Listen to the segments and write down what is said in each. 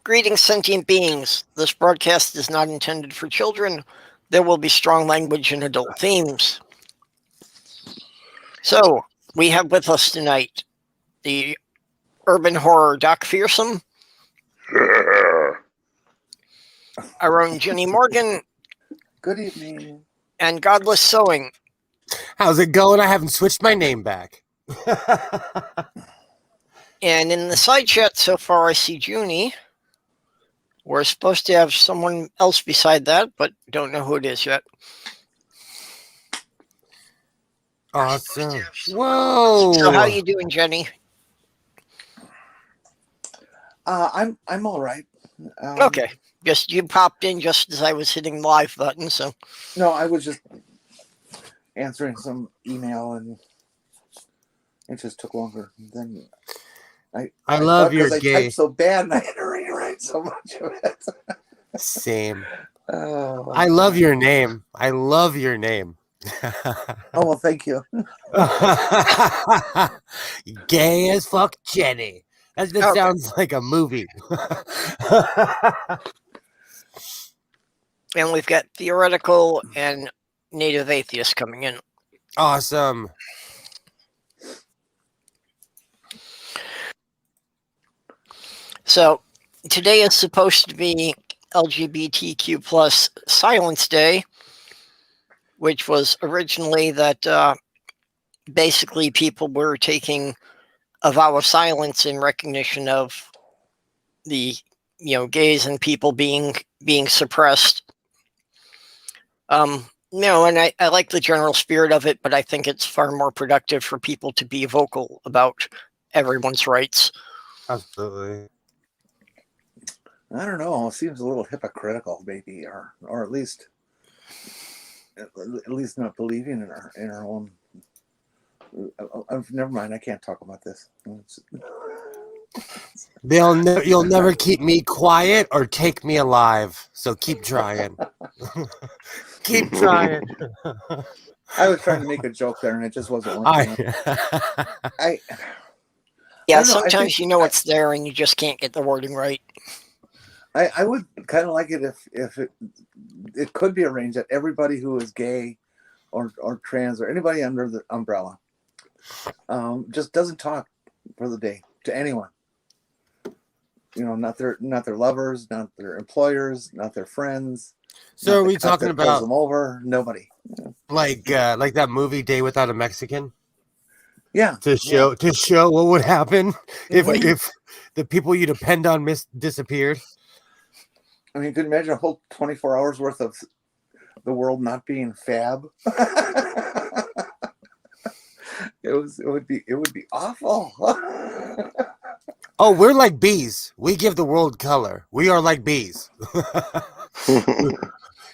Greetings, sentient beings. This broadcast is not intended for children. There will be strong language and adult themes. So, we have with us tonight the urban horror Doc Fearsome, our own Jenny Morgan, Good evening. and Godless Sewing. How's it going? I haven't switched my name back. And in the side chat so far, I see Junie. We're supposed to have someone else beside that, but don't know who it is yet. Awesome. Whoa. So how you doing, Jenny? I'm all right. Okay. Just you popped in just as I was hitting the live button, so No, I was just answering some email, and it just took longer than I love your I gay. typed so bad, and I had to rewrite so much of it. Same. Oh, I love your name. I love your name. Oh, well, thank you. Gay as fuck, Jenny. That Okay. sounds like a movie. and we've got theoretical and native atheists coming in. Awesome. So today is supposed to be LGBTQ plus Silence Day, which was originally that basically people were taking a vow of silence in recognition of the gays and people being suppressed. And I like the general spirit of it, but I think it's far more productive for people to be vocal about everyone's rights. Absolutely. I don't know. It seems a little hypocritical, maybe, or at least not believing in our own. Never mind. I can't talk about this. You'll never keep me quiet or take me alive. So keep trying. Keep trying. I was trying to make a joke there, and it just wasn't working. Yeah, I don't know, sometimes it's there and you just can't get the wording right. I would kind of like it if it could be arranged that everybody who is gay or trans or anybody under the umbrella just doesn't talk for the day to anyone. Not their lovers, not their employers, not their friends. So are we talking about them over? Nobody. Like that movie Day Without a Mexican? Yeah. To show what would happen if the people you depend on disappeared. I mean, could you imagine a whole 24 hours worth of the world not being fab? It would be awful. Oh, we're like bees. We give the world color. We are like bees.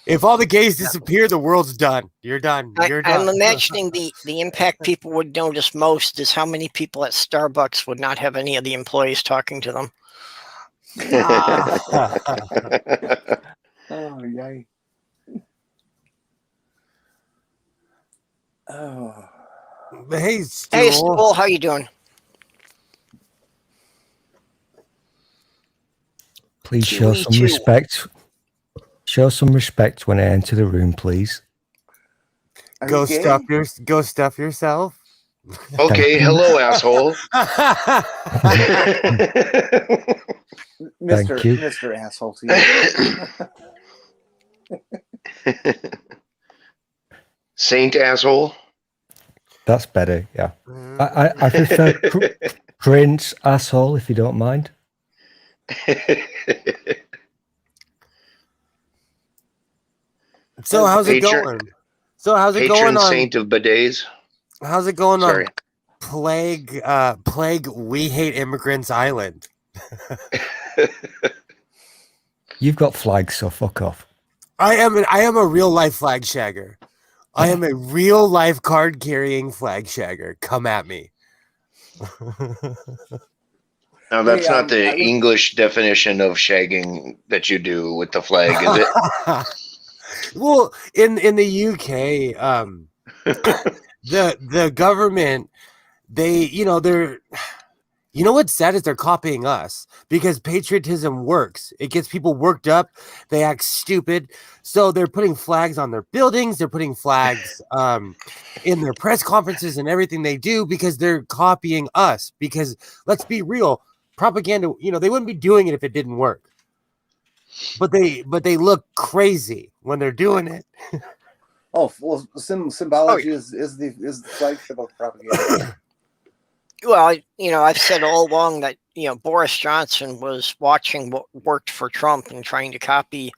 If all the gays disappear, the world's done. You're done. You're done. I'm imagining the impact people would notice most is how many people at Starbucks would not have any of the employees talking to them. Oh, yay. Oh. Hey, Stool. Hey, Stool, how you doing? Please show some respect. Show some respect when I enter the room, please. Go stuff yourself. Okay, hello, asshole. Mr. Asshole to you. Saint asshole. That's better, yeah. I prefer Prince asshole, if you don't mind. So how's it going? Patron saint of bidets. How's it going on Plague We Hate Immigrants Island? You've got flags, so fuck off. I am a real life flag shagger. I am a real life card carrying flag shagger. Come at me. Now that's not the English definition of shagging that you do with the flag, is it? Well, in the UK, the government, they're You know what's sad is they're copying us because patriotism works. It gets people worked up. They act stupid. So they're putting flags on their buildings. They're putting flags in their press conferences and everything they do because they're copying us. Because let's be real, propaganda, they wouldn't be doing it if it didn't work. But they look crazy when they're doing it. Oh, well, symbology is the flagship of propaganda. Well, I've said all along that, Boris Johnson was watching what worked for Trump and trying to copy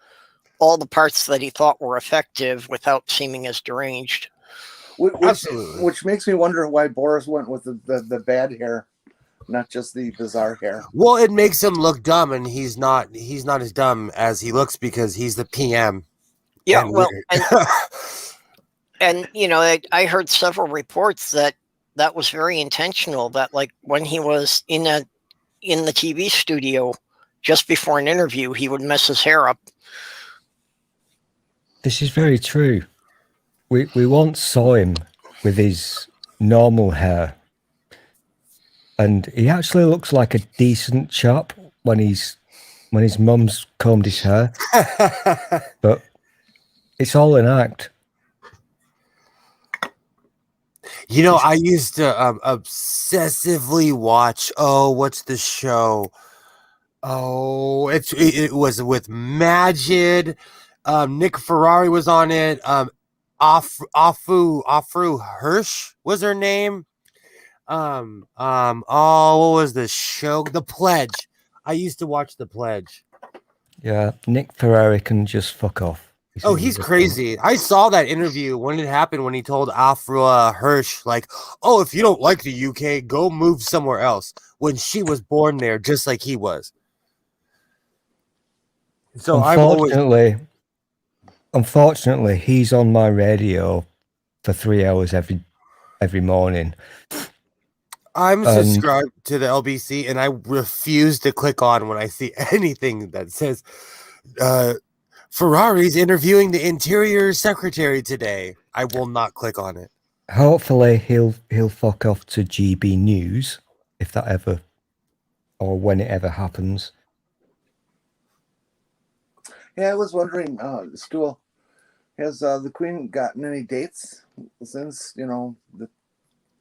all the parts that he thought were effective without seeming as deranged. Absolutely. Which makes me wonder why Boris went with the bad hair, not just the bizarre hair. Well, it makes him look dumb, and he's not as dumb as he looks because he's the PM. Yeah, and I heard several reports that was very intentional, that like when he was in the TV studio just before an interview, he would mess his hair up. This is very true. We once saw him with his normal hair, and he actually looks like a decent chap when his mum's combed his hair. But it's all an act. I used to obsessively watch. Oh, what's the show? Oh, it was with Majid. Nick Ferrari was on it. Afru Hirsch was her name. What was the show? The Pledge. I used to watch The Pledge. Yeah, Nick Ferrari can just fuck off. He's crazy. I saw that interview when it happened, when he told Afra Hirsch, like, oh, if you don't like the UK, go move somewhere else, when she was born there just like he was. So unfortunately, he's on my radio for 3 hours every morning. I'm subscribed to the LBC, and I refuse to click on when I see anything that says Ferrari's interviewing the Interior Secretary today. I will not click on it. Hopefully he'll fuck off to GB News if that ever, or when it ever happens. Yeah, I was wondering, Stool, has the Queen gotten any dates since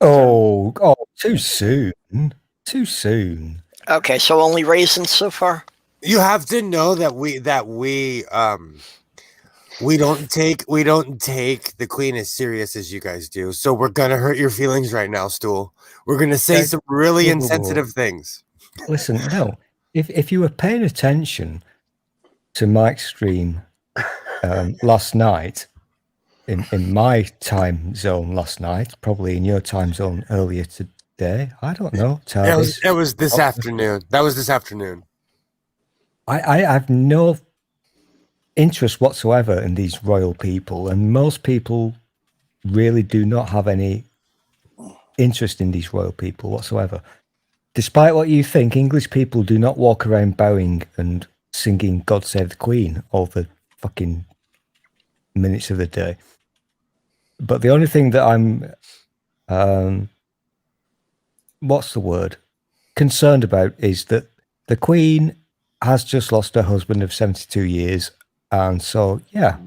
Oh, too soon. Too soon. Okay, so only raisins so far? You have to know that we don't take the Queen as serious as you guys do. So we're gonna hurt your feelings right now, Stool. We're gonna say some really insensitive things. Listen, no. If you were paying attention to Mike's stream last night, in my time zone last night, probably in your time zone earlier today. I don't know. It was this afternoon. That was this afternoon. I have no interest whatsoever in these royal people, and most people really do not have any interest in these royal people whatsoever. Despite what you think, English people do not walk around bowing and singing God Save the Queen all the fucking minutes of the day. But the only thing that I'm concerned about is that the Queen has just lost her husband of 72 years, and so no,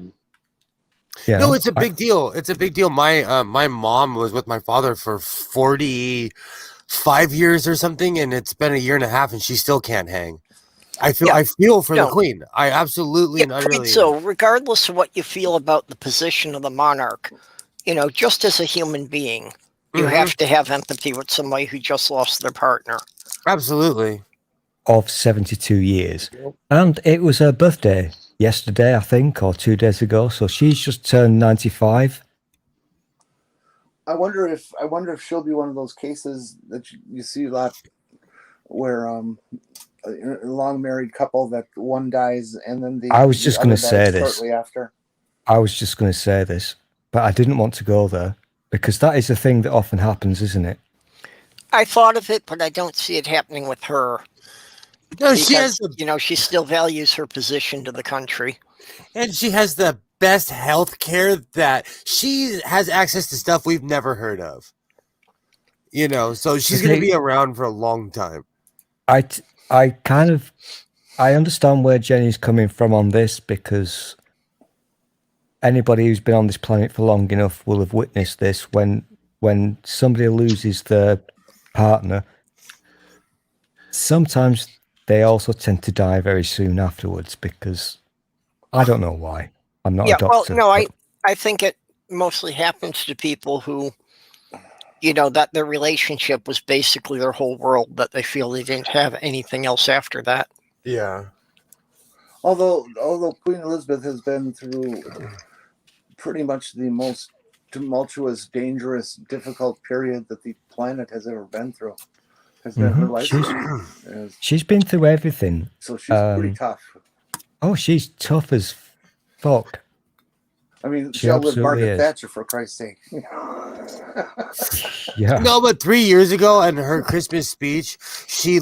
it's a big deal. It's a big deal. My mom was with my father for 45 years or something, and it's been a year and a half, and she still can't hang. I feel for the Queen. I absolutely and utterly. So regardless of what you feel about the position of the monarch, just as a human being, you have to have empathy with somebody who just lost their partner. Absolutely. Of 72 years. And it was her birthday yesterday, I think, or 2 days ago. So she's just turned 95. I wonder if she'll be one of those cases that you see a lot where a long married couple that one dies and then I was just going to say this shortly after. I was just going to say this, but I didn't want to go there because that is a thing that often happens, isn't it? I thought of it, but I don't see it happening with her. No, because, she has she still values her position to the country. And she has the best health care, that she has access to stuff we've never heard of. You know, so she's going to be around for a long time. I understand where Jenny's coming from on this, because anybody who's been on this planet for long enough will have witnessed this. When somebody loses their partner, sometimes they also tend to die very soon afterwards, because I don't know why. I'm not a doctor. Well, no, I think it mostly happens to people who, you know, that their relationship was basically their whole world, that they feel they didn't have anything else after that. Yeah. Although Queen Elizabeth has been through pretty much the most tumultuous, dangerous, difficult period that the planet has ever been through, has been her lifetime. She's been through everything. So she's pretty tough. Oh, she's tough as fuck. I mean, she outlived Margaret Thatcher, for Christ's sake. Yeah. No, but 3 years ago in her Christmas speech, she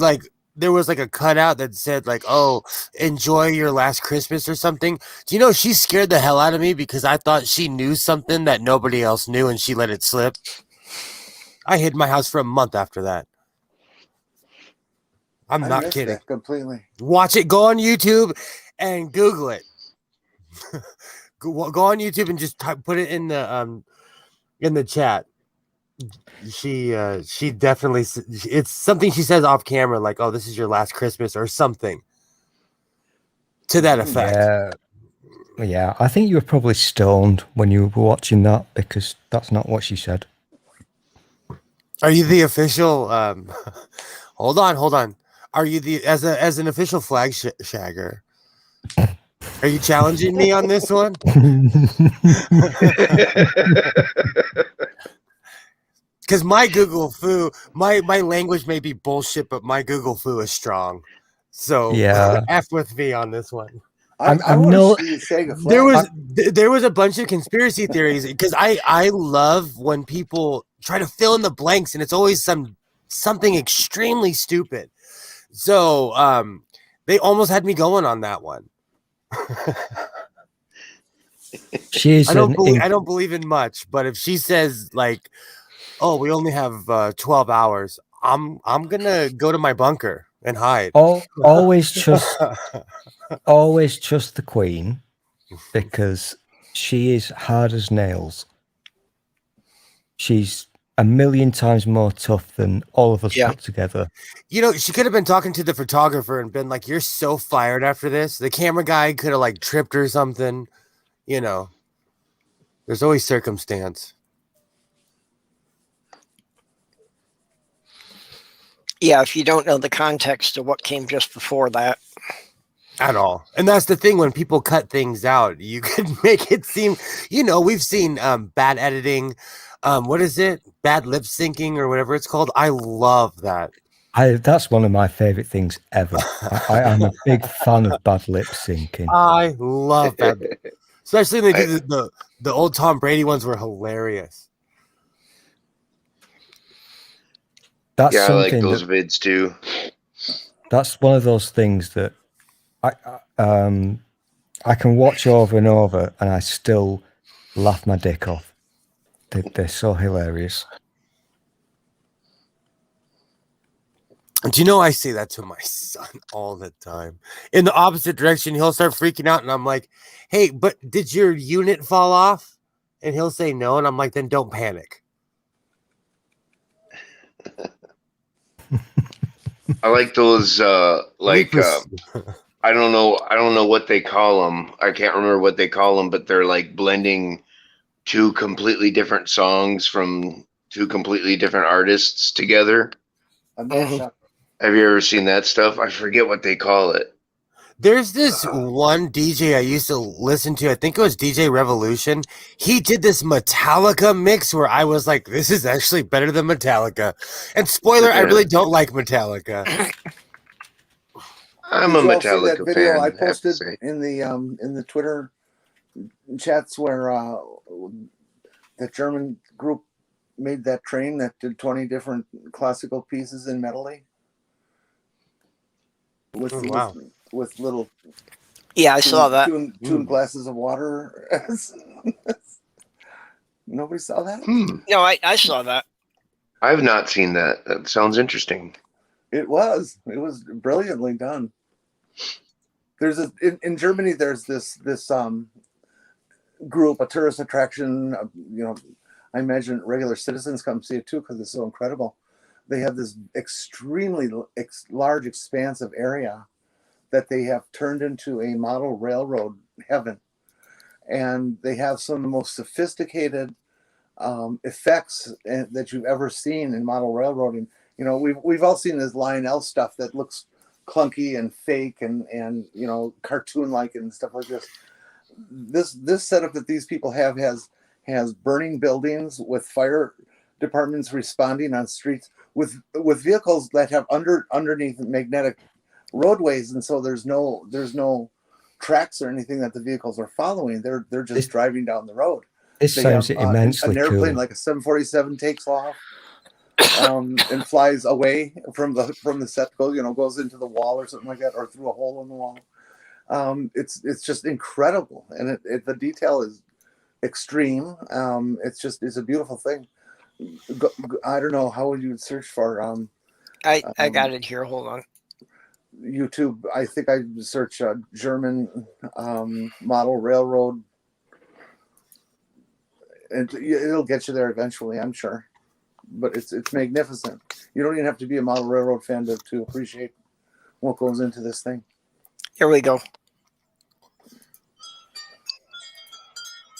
there was a cutout that said "Oh, enjoy your last Christmas" or something. Do you know she scared the hell out of me, because I thought she knew something that nobody else knew and she let it slip. I hid my house for a month after that. I'm not kidding. That completely. Watch it. Go on YouTube and Google it. Go on YouTube and just put it in the chat. She definitely, it's something she says off camera, "Oh, this is your last Christmas" or something to that effect. Yeah. I think you were probably stoned when you were watching that, because that's not what she said. Are you the official? Hold on. Are you as an official flag shagger? Are you challenging me on this one? Because my Google foo, my language may be bullshit, but my Google foo is strong. So yeah, F with me on this one. There was a bunch of conspiracy theories, because I love when people try to fill in the blanks, and it's always something extremely stupid. So they almost had me going on that one. I don't believe in much, but if she says "Oh, we only have 12 hours," I'm gonna go to my bunker and hide. Always trust the Queen, because she is hard as nails. She's a million times more tough than all of us put together. You know, she could have been talking to the photographer and been like, "You're so fired after this." The camera guy could have tripped or something. You know, there's always circumstance. Yeah, if you don't know the context of what came just before that. At all. And that's the thing, when people cut things out, you could make it seem, we've seen bad editing. What is it? Bad lip syncing or whatever it's called. I love that. That's one of my favorite things ever. I am a big fan of bad lip syncing. I love that. Especially when they do the old Tom Brady ones were hilarious. That's I like those vids too. That's one of those things that I can watch over and over, and I still laugh my dick off. They're so hilarious. Do you know, I say that to my son all the time. In the opposite direction, he'll start freaking out, and I'm like, "Hey, but did your unit fall off?" And he'll say no, and I'm like, "Then don't panic." I like those I don't know what they call them. I can't remember what they call them, but they're blending two completely different songs from two completely different artists together. Have you ever seen that stuff? I forget what they call it. There's this one DJ I used to listen to. I think it was DJ Revolution. He did this Metallica mix where I was like, "This is actually better than Metallica." And spoiler, I really don't like Metallica. I'm a Metallica that video fan. I posted in the Twitter chats where the German group made that train that did 20 different classical pieces in medley. With little. Yeah, I saw that. Two glasses of water. Nobody saw that? No, I saw that. I've not seen that. That sounds interesting. It was brilliantly done. There's in Germany. There's this group, a tourist attraction. I imagine regular citizens come see it too because it's so incredible. They have this extremely large, expansive area that they have turned into a model railroad heaven, and they have some of the most sophisticated effects that you've ever seen in model railroading. We've all seen this Lionel stuff that looks clunky and fake and cartoon like and stuff like this. This setup that these people have has burning buildings with fire departments responding on streets with vehicles that have underneath magnetic roadways, and so there's no tracks or anything that the vehicles are following. They're just driving down the road. This sounds immensely an airplane cool. like a 747 takes off and flies away from the set, goes into the wall or something like that, or through a hole in the wall. It's just incredible, and the detail is extreme. It's a beautiful thing. I don't know how would you search for I got it here. Hold on. YouTube. I think I search German model railroad, and it'll get you there eventually, I'm sure. But it's magnificent. You don't even have to be a model railroad fan to appreciate what goes into this thing. Here we go.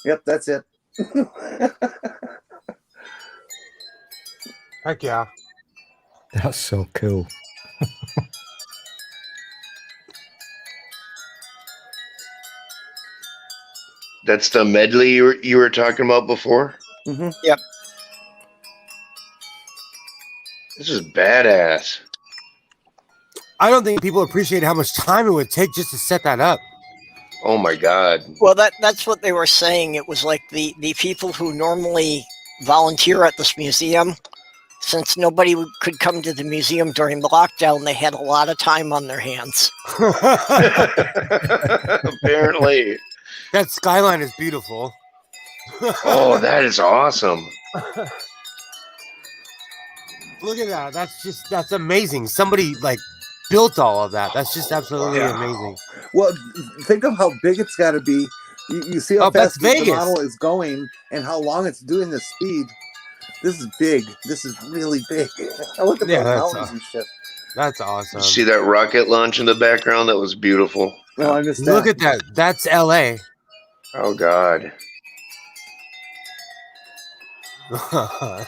Yep, that's it. Heck yeah. That's so cool. That's the medley you were talking about before? Mm-hmm. Yep. This is badass. I don't think people appreciate how much time it would take just to set that up. Oh my God. Well, that's what they were saying. It was like the people who normally volunteer at this museum, since nobody could come to the museum during the lockdown, they had a lot of time on their hands. Apparently. That skyline is beautiful. Oh, that is awesome. Look at that. That's amazing. Somebody built all of that. That's just absolutely amazing. Well, think of how big it's got to be. You see how fast the model is going and how long it's doing this speed. This is big. This is really big. Look at those mountains and shit. That's awesome. See that rocket launch in the background? That was beautiful. Oh, I missed that. Look at that. That's LA. Oh God.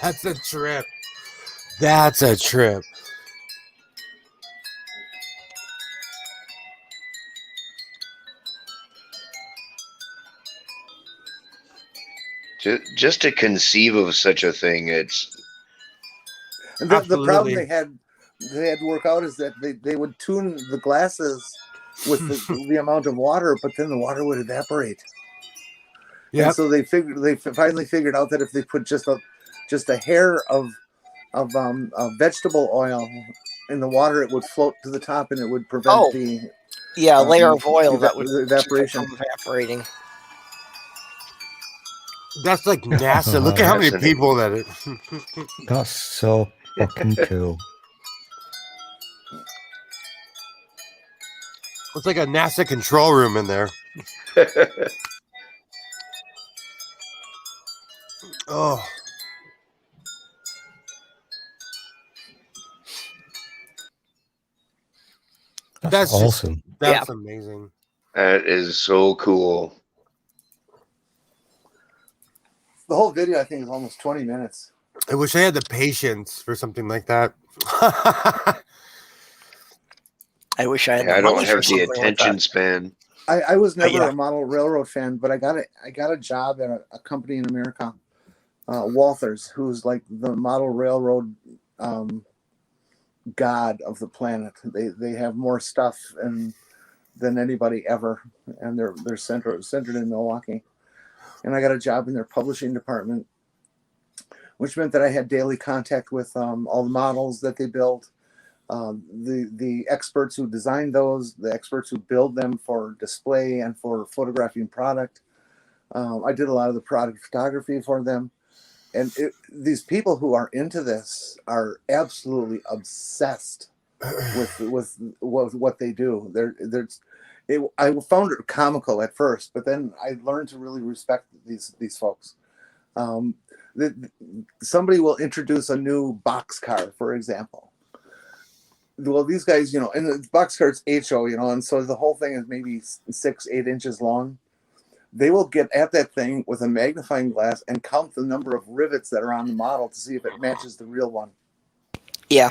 That's a trip. That's a trip. Just to conceive of such a thing, it's the problem they had to work out is that they would tune the glasses with the amount of water, but then the water would evaporate. Yeah. And so they finally figured out that if they put just a hair of vegetable oil in the water, it would float to the top and it would prevent a layer of oil that would evaporation keep it from evaporating. That's like NASA. Look at how many people that it. That's so fucking cool. It's like a NASA control room in there. Oh. That's awesome. That's amazing. That is so cool. The whole video, I think, is almost 20 minutes. I wish I had the patience for something like that. I wish I had. I don't have the attention span. I was never a model railroad fan, but I got a job at a company in America, Walthers, who's like the model railroad god of the planet. They have more stuff than anybody ever, and they're centered in Milwaukee. And I got a job in their publishing department, which meant that I had daily contact with all the models that they built, the experts who designed those, the experts who build them for display and for photographing product. I did a lot of the product photography for them. these people who are into this are absolutely obsessed with what they do. I found it comical at first, but then I learned to really respect these folks. Somebody will introduce a new boxcar, for example. Well, these guys, and the boxcar's HO, and so the whole thing is maybe 6-8 inches long. They will get at that thing with a magnifying glass and count the number of rivets that are on the model to see if it matches the real one. Yeah.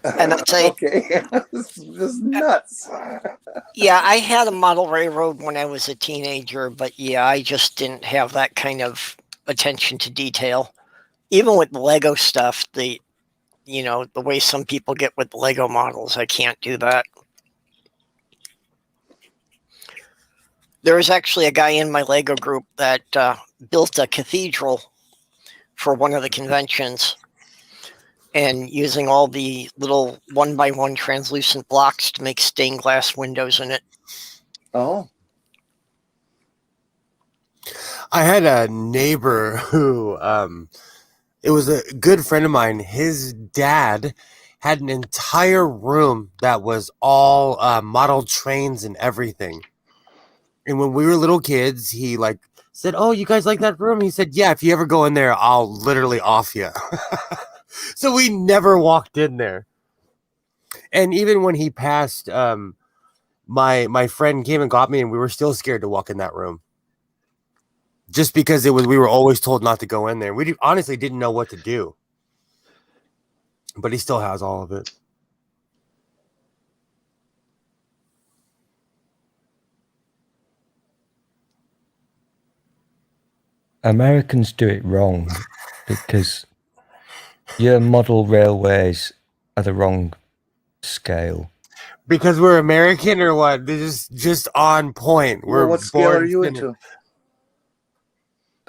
And I'd say, okay, this is nuts. Yeah, I had a model railroad when I was a teenager, but yeah, I just didn't have that kind of attention to detail. Even with Lego stuff, the way some people get with Lego models, I can't do that. There was actually a guy in my Lego group that built a cathedral for one of the conventions, and using all the little 1x1 translucent blocks to make stained glass windows in it. Oh. I had a neighbor who, it was a good friend of mine. His dad had an entire room that was all model trains and everything. And when we were little kids, he said, "Oh, you guys like that room?" He said, "Yeah, if you ever go in there, I'll literally off you." So we never walked in there. And even when he passed, my friend came and got me, and we were still scared to walk in that room. Just because we were always told not to go in there. We honestly didn't know what to do. But he still has all of it. Americans do it wrong because your model railways are the wrong scale. Because we're American or what? They're just on point. Well, what scale are you into?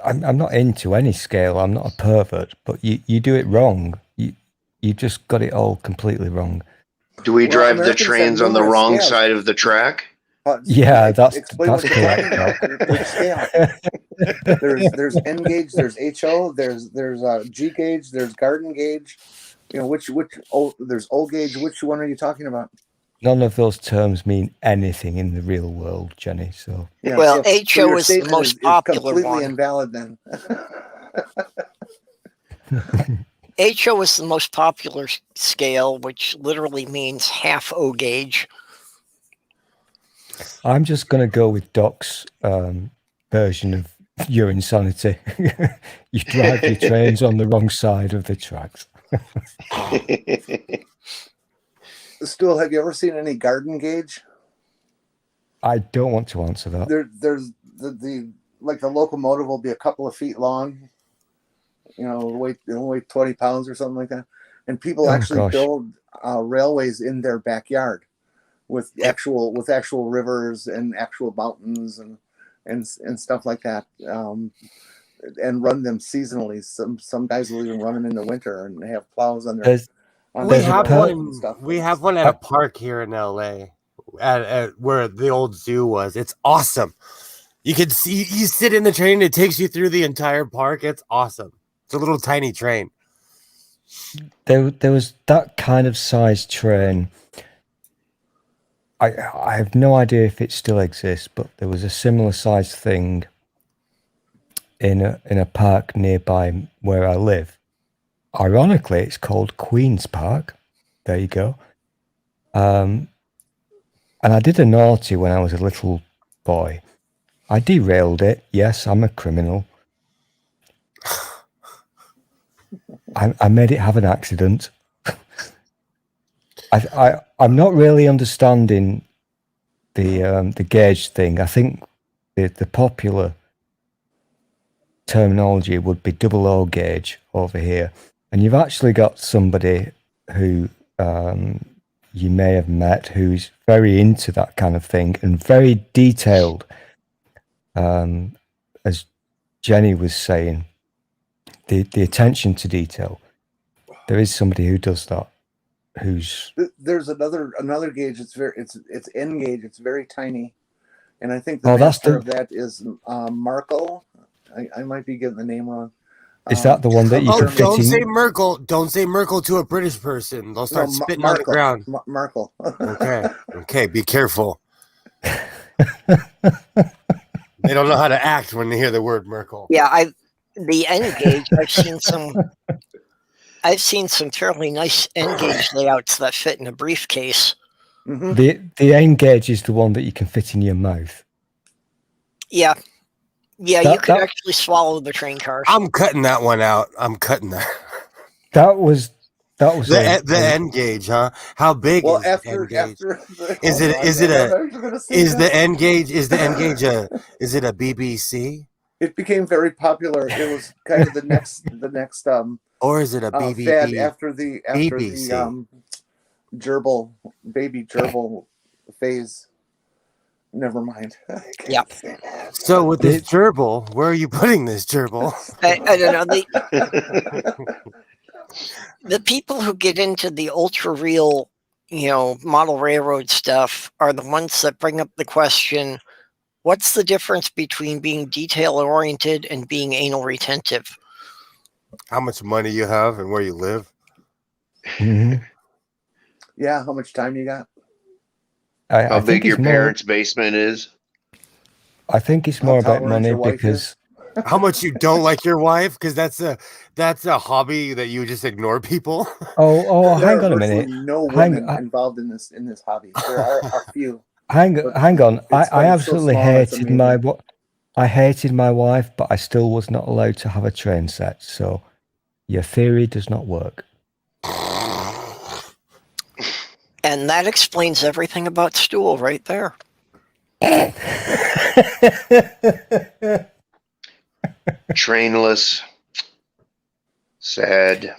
I'm not into any scale. I'm not a pervert, but you do it wrong. You just got it all completely wrong. Do we drive the trains on the wrong side of the track? Yeah, that's correct. Which scale? There's N gauge, there's HO, there's G gauge, there's garden gauge. There's O gauge. Which one are you talking about? None of those terms mean anything in the real world, Jenny. So yeah, well, HO is the most popular completely one. Invalid then. HO is the most popular scale, which literally means half O gauge. I'm just going to go with Doc's version of your insanity. You drive your trains on the wrong side of the tracks. Stool, have you ever seen any garden gauge? I don't want to answer that. There's the locomotive will be a couple of feet long. Weight 20 pounds or something like that. And people actually build railways in their backyard with actual rivers and actual mountains and stuff like that, and run them seasonally. Some guys will even run them in the winter and have plows on their. We have one at a park here in LA, at where the old zoo was. It's awesome. You can see, you sit in the train, it takes you through the entire park. It's awesome. It's a little tiny train. There was that kind of size train. I have no idea if it still exists, but there was a similar size thing in a park nearby where I live. Ironically, it's called Queen's Park. There you go. And I did a naughty when I was a little boy. I derailed it. Yes, I'm a criminal. I made it have an accident. I'm not really understanding the gauge thing. I think the popular terminology would be double O gauge over here. And you've actually got somebody who you may have met who's very into that kind of thing and very detailed. As Jenny was saying, the attention to detail. There is somebody who does that. There's another gauge. It's N gauge. It's very tiny, and I think the master of that is Marco. I might be getting the name wrong. Is that the one that you Oh, can fit don't in? say Merkel. Don't say Merkel to a British person. They'll start spitting on the ground. Markle. Okay. Okay. Be careful. They don't know how to act when they hear the word Merkel. Yeah, the N gauge. I've seen some fairly nice N gauge layouts that fit in a briefcase. Mm-hmm. The N gauge is the one that you can fit in your mouth. Yeah, you could actually swallow the train cars. I'm cutting that one out. I'm cutting that. That was The N gauge, huh? How big Well, is the N gauge? Is the N gauge is it a BBC? It became very popular. It was kind of the next or is it a fad after the BBC? baby gerbil phase. Never mind. Yeah. So with this gerbil, where are you putting this gerbil? I don't know. The people who get into the ultra real, model railroad stuff are the ones that bring up the question, what's the difference between being detail oriented and being anal retentive? How much money you have and where you live? Mm-hmm. Yeah, how much time you got? How big your parents' basement is? I think it's more about money because how much you don't like your wife, because that's a hobby that you just ignore people. Oh, hang on a minute. No women involved in this hobby. There are a few. Hang on. I absolutely hated I hated my wife, but I still was not allowed to have a train set. So your theory does not work. And that explains everything about stool right there. Trainless. Sad.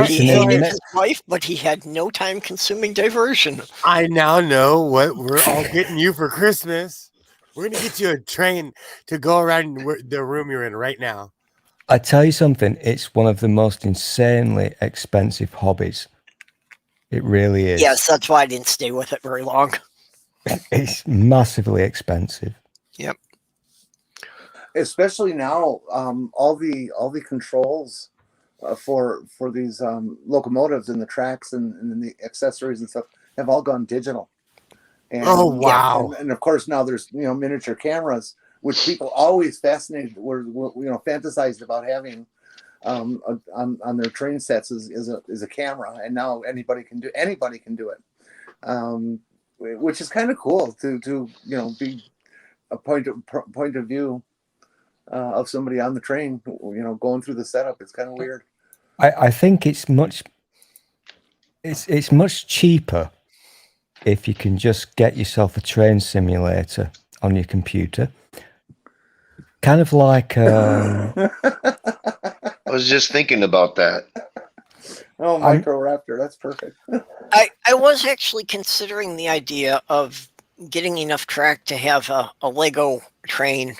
He hated his wife, but he had no time-consuming diversion. I now know what we're all getting you for Christmas. We're going to get you a train to go around the room you're in right now. I tell you something, it's one of the most insanely expensive hobbies. It really is. Yes, that's why I didn't stay with it very long. It's massively expensive. Yep. Especially now, all the controls for these locomotives and the tracks and the accessories and stuff have all gone digital. And, oh wow! And of course now there's miniature cameras, which people always fantasized about having on their train sets is a camera, and now anybody can do it, which is kind of cool to be a point of view of somebody on the train, going through the setup. It's kind of weird. I think it's much cheaper if you can just get yourself a train simulator on your computer. Kind of like I was just thinking about that. Oh, Microraptor, that's perfect. I was actually considering the idea of getting enough track to have a Lego train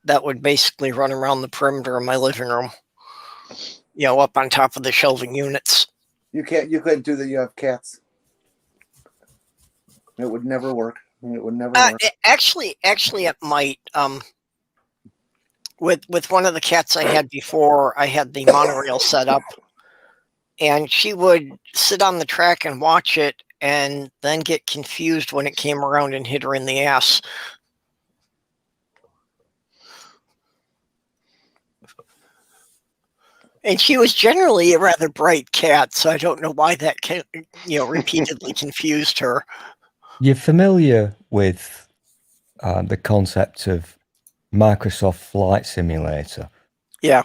that would basically run around the perimeter of my living room, up on top of the shelving units. You couldn't do that. You have cats. It would never work. It would never work. Actually, it might. With one of the cats I had before, I had the monorail set up, and she would sit on the track and watch it, and then get confused when it came around and hit her in the ass. And she was generally a rather bright cat, so I don't know why that repeatedly confused her. You're familiar with the concept of Microsoft Flight Simulator? Yeah.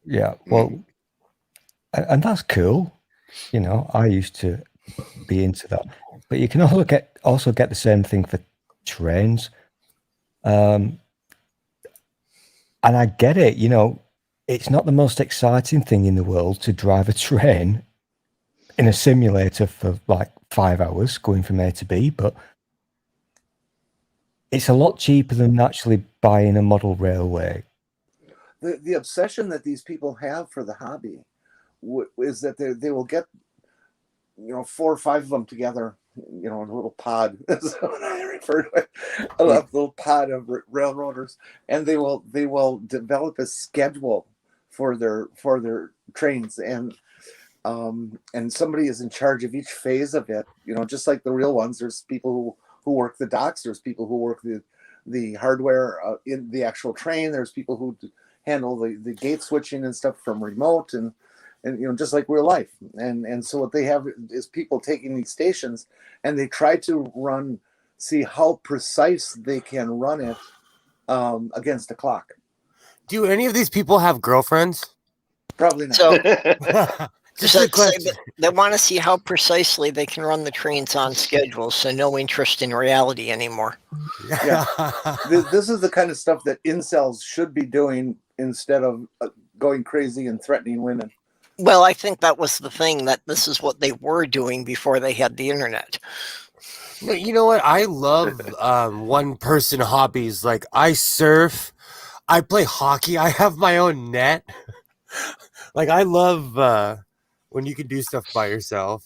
Yeah. Well, and that's cool. I used to be into that, but you can also get the same thing for trains. And I get it. It's not the most exciting thing in the world to drive a train in a simulator for like 5 hours going from A to B, but it's a lot cheaper than actually buying a model railway. The obsession that these people have for the hobby is that they will get 4 or 5 of them together, in a little pod. That's what I refer to it. A little pod of railroaders, and they will develop a schedule for their trains, and somebody is in charge of each phase of it. Just like the real ones. There's people who work the docks. There's people who work the hardware in the actual train. There's people who handle the gate switching and stuff from remote, and just like real life. And so what they have is people taking these stations, and they try to see how precise they can run it against the clock. Do any of these people have girlfriends? Probably not. So Just a question. they want to see how precisely they can run the trains on schedule, so no interest in reality anymore. Yeah. This is the kind of stuff that incels should be doing instead of going crazy and threatening women. Well, I think that was the thing, that this is what they were doing before they had the internet. But you know what? I love one-person hobbies. Like, I surf, I play hockey, I have my own net. Like, I love when you can do stuff by yourself,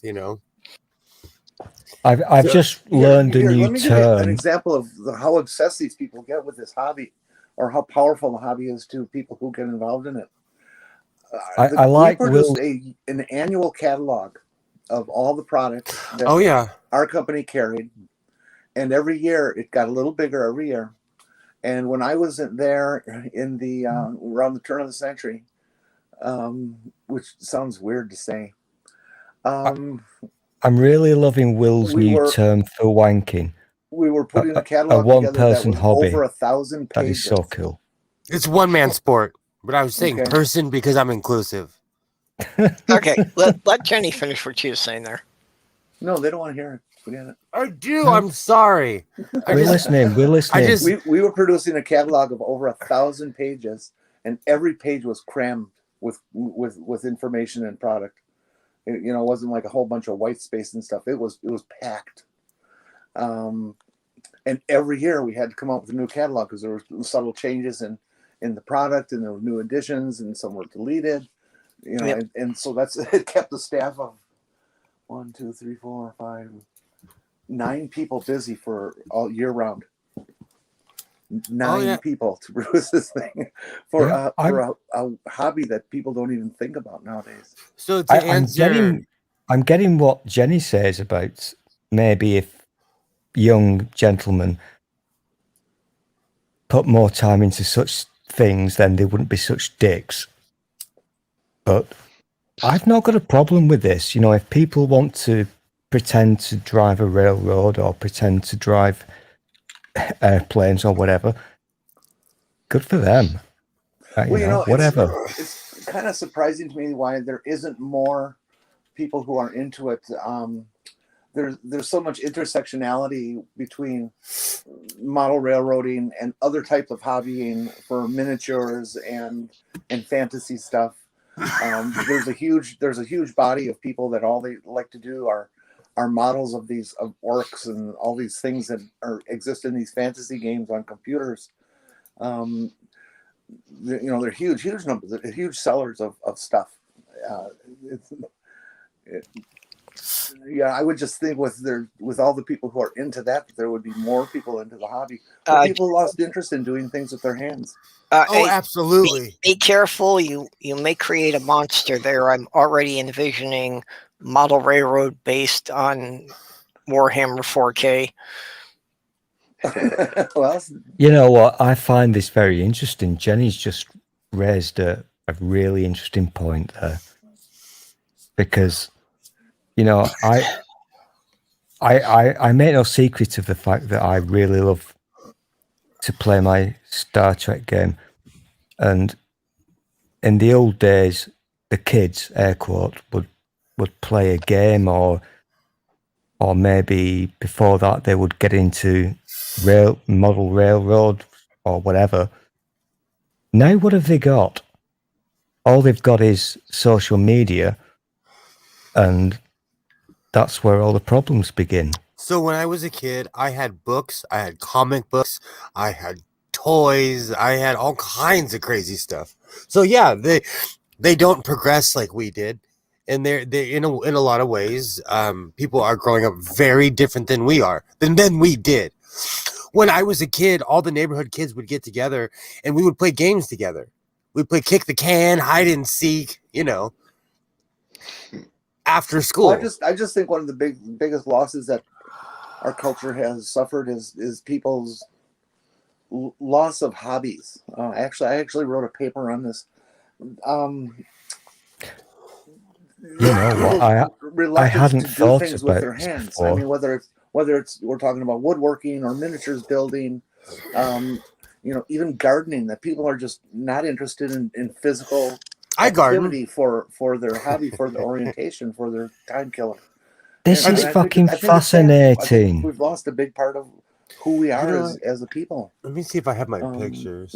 I've just learned a new let me give you an term. example of how obsessed these people get with this hobby, or how powerful the hobby is to people who get involved in it. I like we produced an annual catalog of all the products that our company carried, and every year it got a little bigger every year. And when I was there in the around the turn of the century, which sounds weird to say, I'm really loving Will's new term for wanking. We were putting a catalog a one-person together that was hobby. over 1,000 pages. That is so cool. It's one-man sport, but I was saying person because I'm inclusive. Okay, let Jenny finish what she was saying there. No, they don't want to hear it. Forget it. I do. I'm sorry. We're listening. We were producing a catalog of over 1,000 pages, and every page was crammed with information and product. It wasn't like a whole bunch of white space and stuff. It was packed. And every year we had to come up with a new catalog because there were subtle changes in the product, and there were new additions, and some were deleted. And so it kept the staff of 1, 2, 3, 4, 5, 9 people busy for all year round. 9 people to produce this thing for a hobby that people don't even think about nowadays. So to answer, I'm getting what Jenny says about maybe if young gentlemen put more time into such things, then they wouldn't be such dicks. But I've not got a problem with this. If people want to pretend to drive a railroad or pretend to drive airplanes or whatever, good for them. Whatever. It's kind of surprising to me why there isn't more people who are into it. There's so much intersectionality between model railroading and other types of hobbying for miniatures and fantasy stuff. There's a huge body of people that all they like to do are models of orcs and all these things that exist in these fantasy games on computers. They're huge numbers, huge sellers of stuff. I would just think with all the people who are into that there would be more people into the hobby. But people lost interest in doing things with their hands. Absolutely. Be careful. You may create a monster there. I'm already envisioning model railroad based on Warhammer 4K. Well, you know what? I find this very interesting. Jenny's just raised a really interesting point there, because I make no secret of the fact that I really love to play my Star Trek game, and in the old days, the kids, air quote, would play a game, or maybe before that they would get into model railroad or whatever. Now what have they got? All they've got is social media, and that's where all the problems begin. So when I was a kid, I had books, I had comic books, I had toys, I had all kinds of crazy stuff. So yeah, they don't progress like we did, and they're in a lot of ways, people are growing up very different than we did. When I was a kid, all the neighborhood kids would get together and we would play games together. We play kick the can, hide and seek, after school. Well, I just think one of the biggest losses that our culture has suffered is people's loss of hobbies. I actually wrote a paper on this. I hadn't thought things about with their this hands. before. I mean, whether it's we're talking about woodworking or miniatures building, even gardening. That people are just not interested in physical activity for their hobby, for their orientation, for their time killer. This is fucking I think fascinating. we've lost a big part of who we are as a people. Let me see if I have my pictures.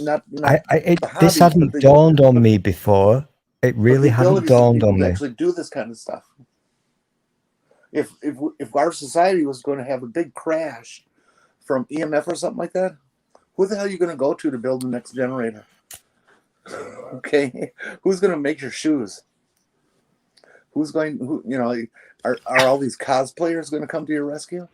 This hadn't dawned on me before. It really hadn't dawned on me. Actually, do this kind of stuff. If our society was going to have a big crash from EMF or something like that, who the hell are you going to go to build the next generator? Okay, who's going to make your shoes? Are all these cosplayers going to come to your rescue?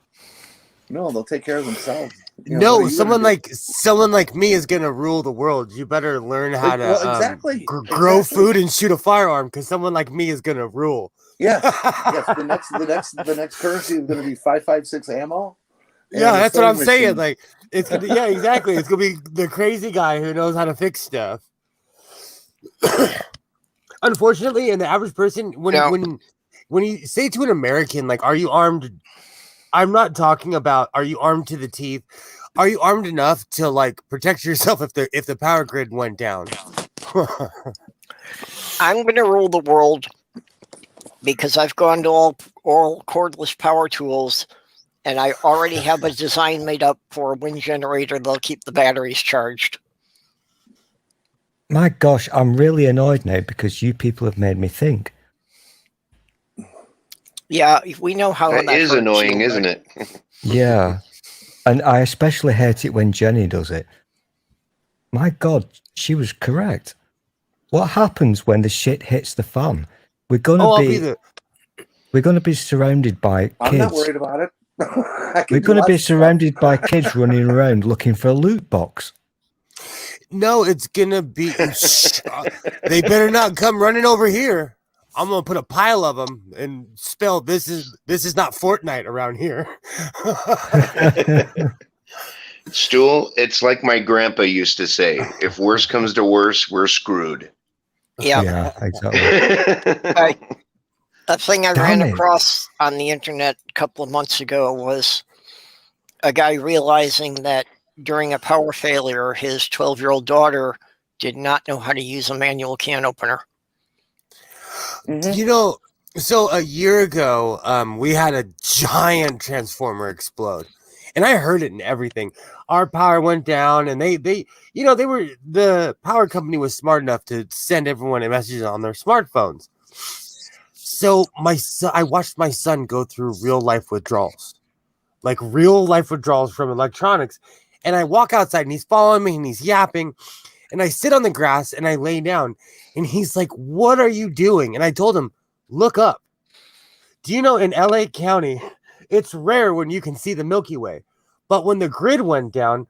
No, they'll take care of themselves. No, someone like me is going to rule the world. You better learn how to grow food and shoot a firearm, because someone like me is going to rule. Yes. The next currency is going to be 5.56 ammo. Yeah, that's what I'm saying. Like, it's gonna, yeah, exactly. It's gonna be the crazy guy who knows how to fix stuff. Unfortunately, and the average person, when you say to an American, like, "Are you armed?" I'm not talking about are you armed to the teeth. Are you armed enough to like protect yourself if the power grid went down? I'm going to rule the world because I've gone to all cordless power tools, and I already have a design made up for a wind generator that'll keep the batteries charged. My gosh, I'm really annoyed now because you people have made me think. Yeah, we know how that is annoying, isn't it? Yeah. And I especially hate it when Jenny does it. My God, she was correct. What happens when the shit hits the fan? We're gonna be surrounded by kids. I'm not worried about it. We're gonna be surrounded by kids running around looking for a loot box. No, it's gonna be. They better not come running over here. I'm gonna put a pile of them and spell this is not Fortnite around here. Stool, it's like my grandpa used to say, if worse comes to worse, we're screwed. Yeah, exactly. That thing I ran across on the internet a couple of months ago was a guy realizing that during a power failure, his 12-year-old daughter did not know how to use a manual can opener. Mm-hmm. So a year ago, we had a giant transformer explode, and I heard it and everything. Our power went down, and the power company was smart enough to send everyone a message on their smartphones. So I watched my son go through real life withdrawals from electronics. And I walk outside and he's following me and he's yapping. And I sit on the grass and I lay down and he's like, "What are you doing?" And I told him, "Look up. Do you know in LA County, it's rare when you can see the Milky Way. But when the grid went down,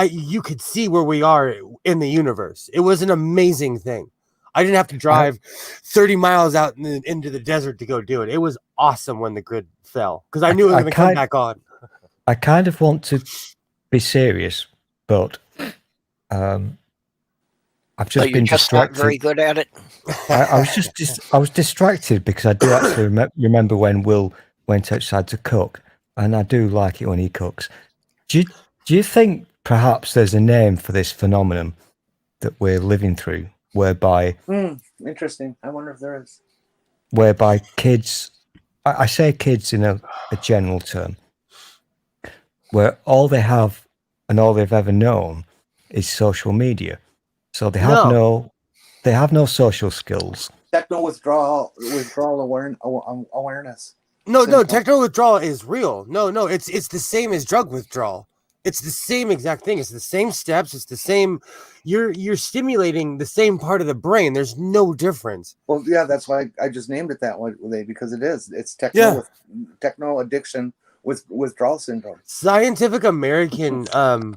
you could see where we are in the universe. It was an amazing thing. I didn't have to drive 30 miles out into the desert to go do it. It was awesome when the grid fell because I knew it was going to come back on." I kind of want to be serious, but I've just been distracted. Not very good at it. I was distracted because I do actually remember when Will went outside to cook, and I do like it when he cooks. Do you think perhaps there's a name for this phenomenon that we're living through, whereby interesting. I wonder if there is. Whereby kids, I say kids in a general term, where all they have and all they've ever known is social media. So they have no social skills. Techno withdrawal awareness. No, techno withdrawal is real. No, it's the same as drug withdrawal. It's the same exact thing. It's the same steps. It's the same. You're stimulating the same part of the brain. There's no difference. Well, yeah, that's why I just named it that way because it is. It's techno addiction with withdrawal syndrome. Scientific American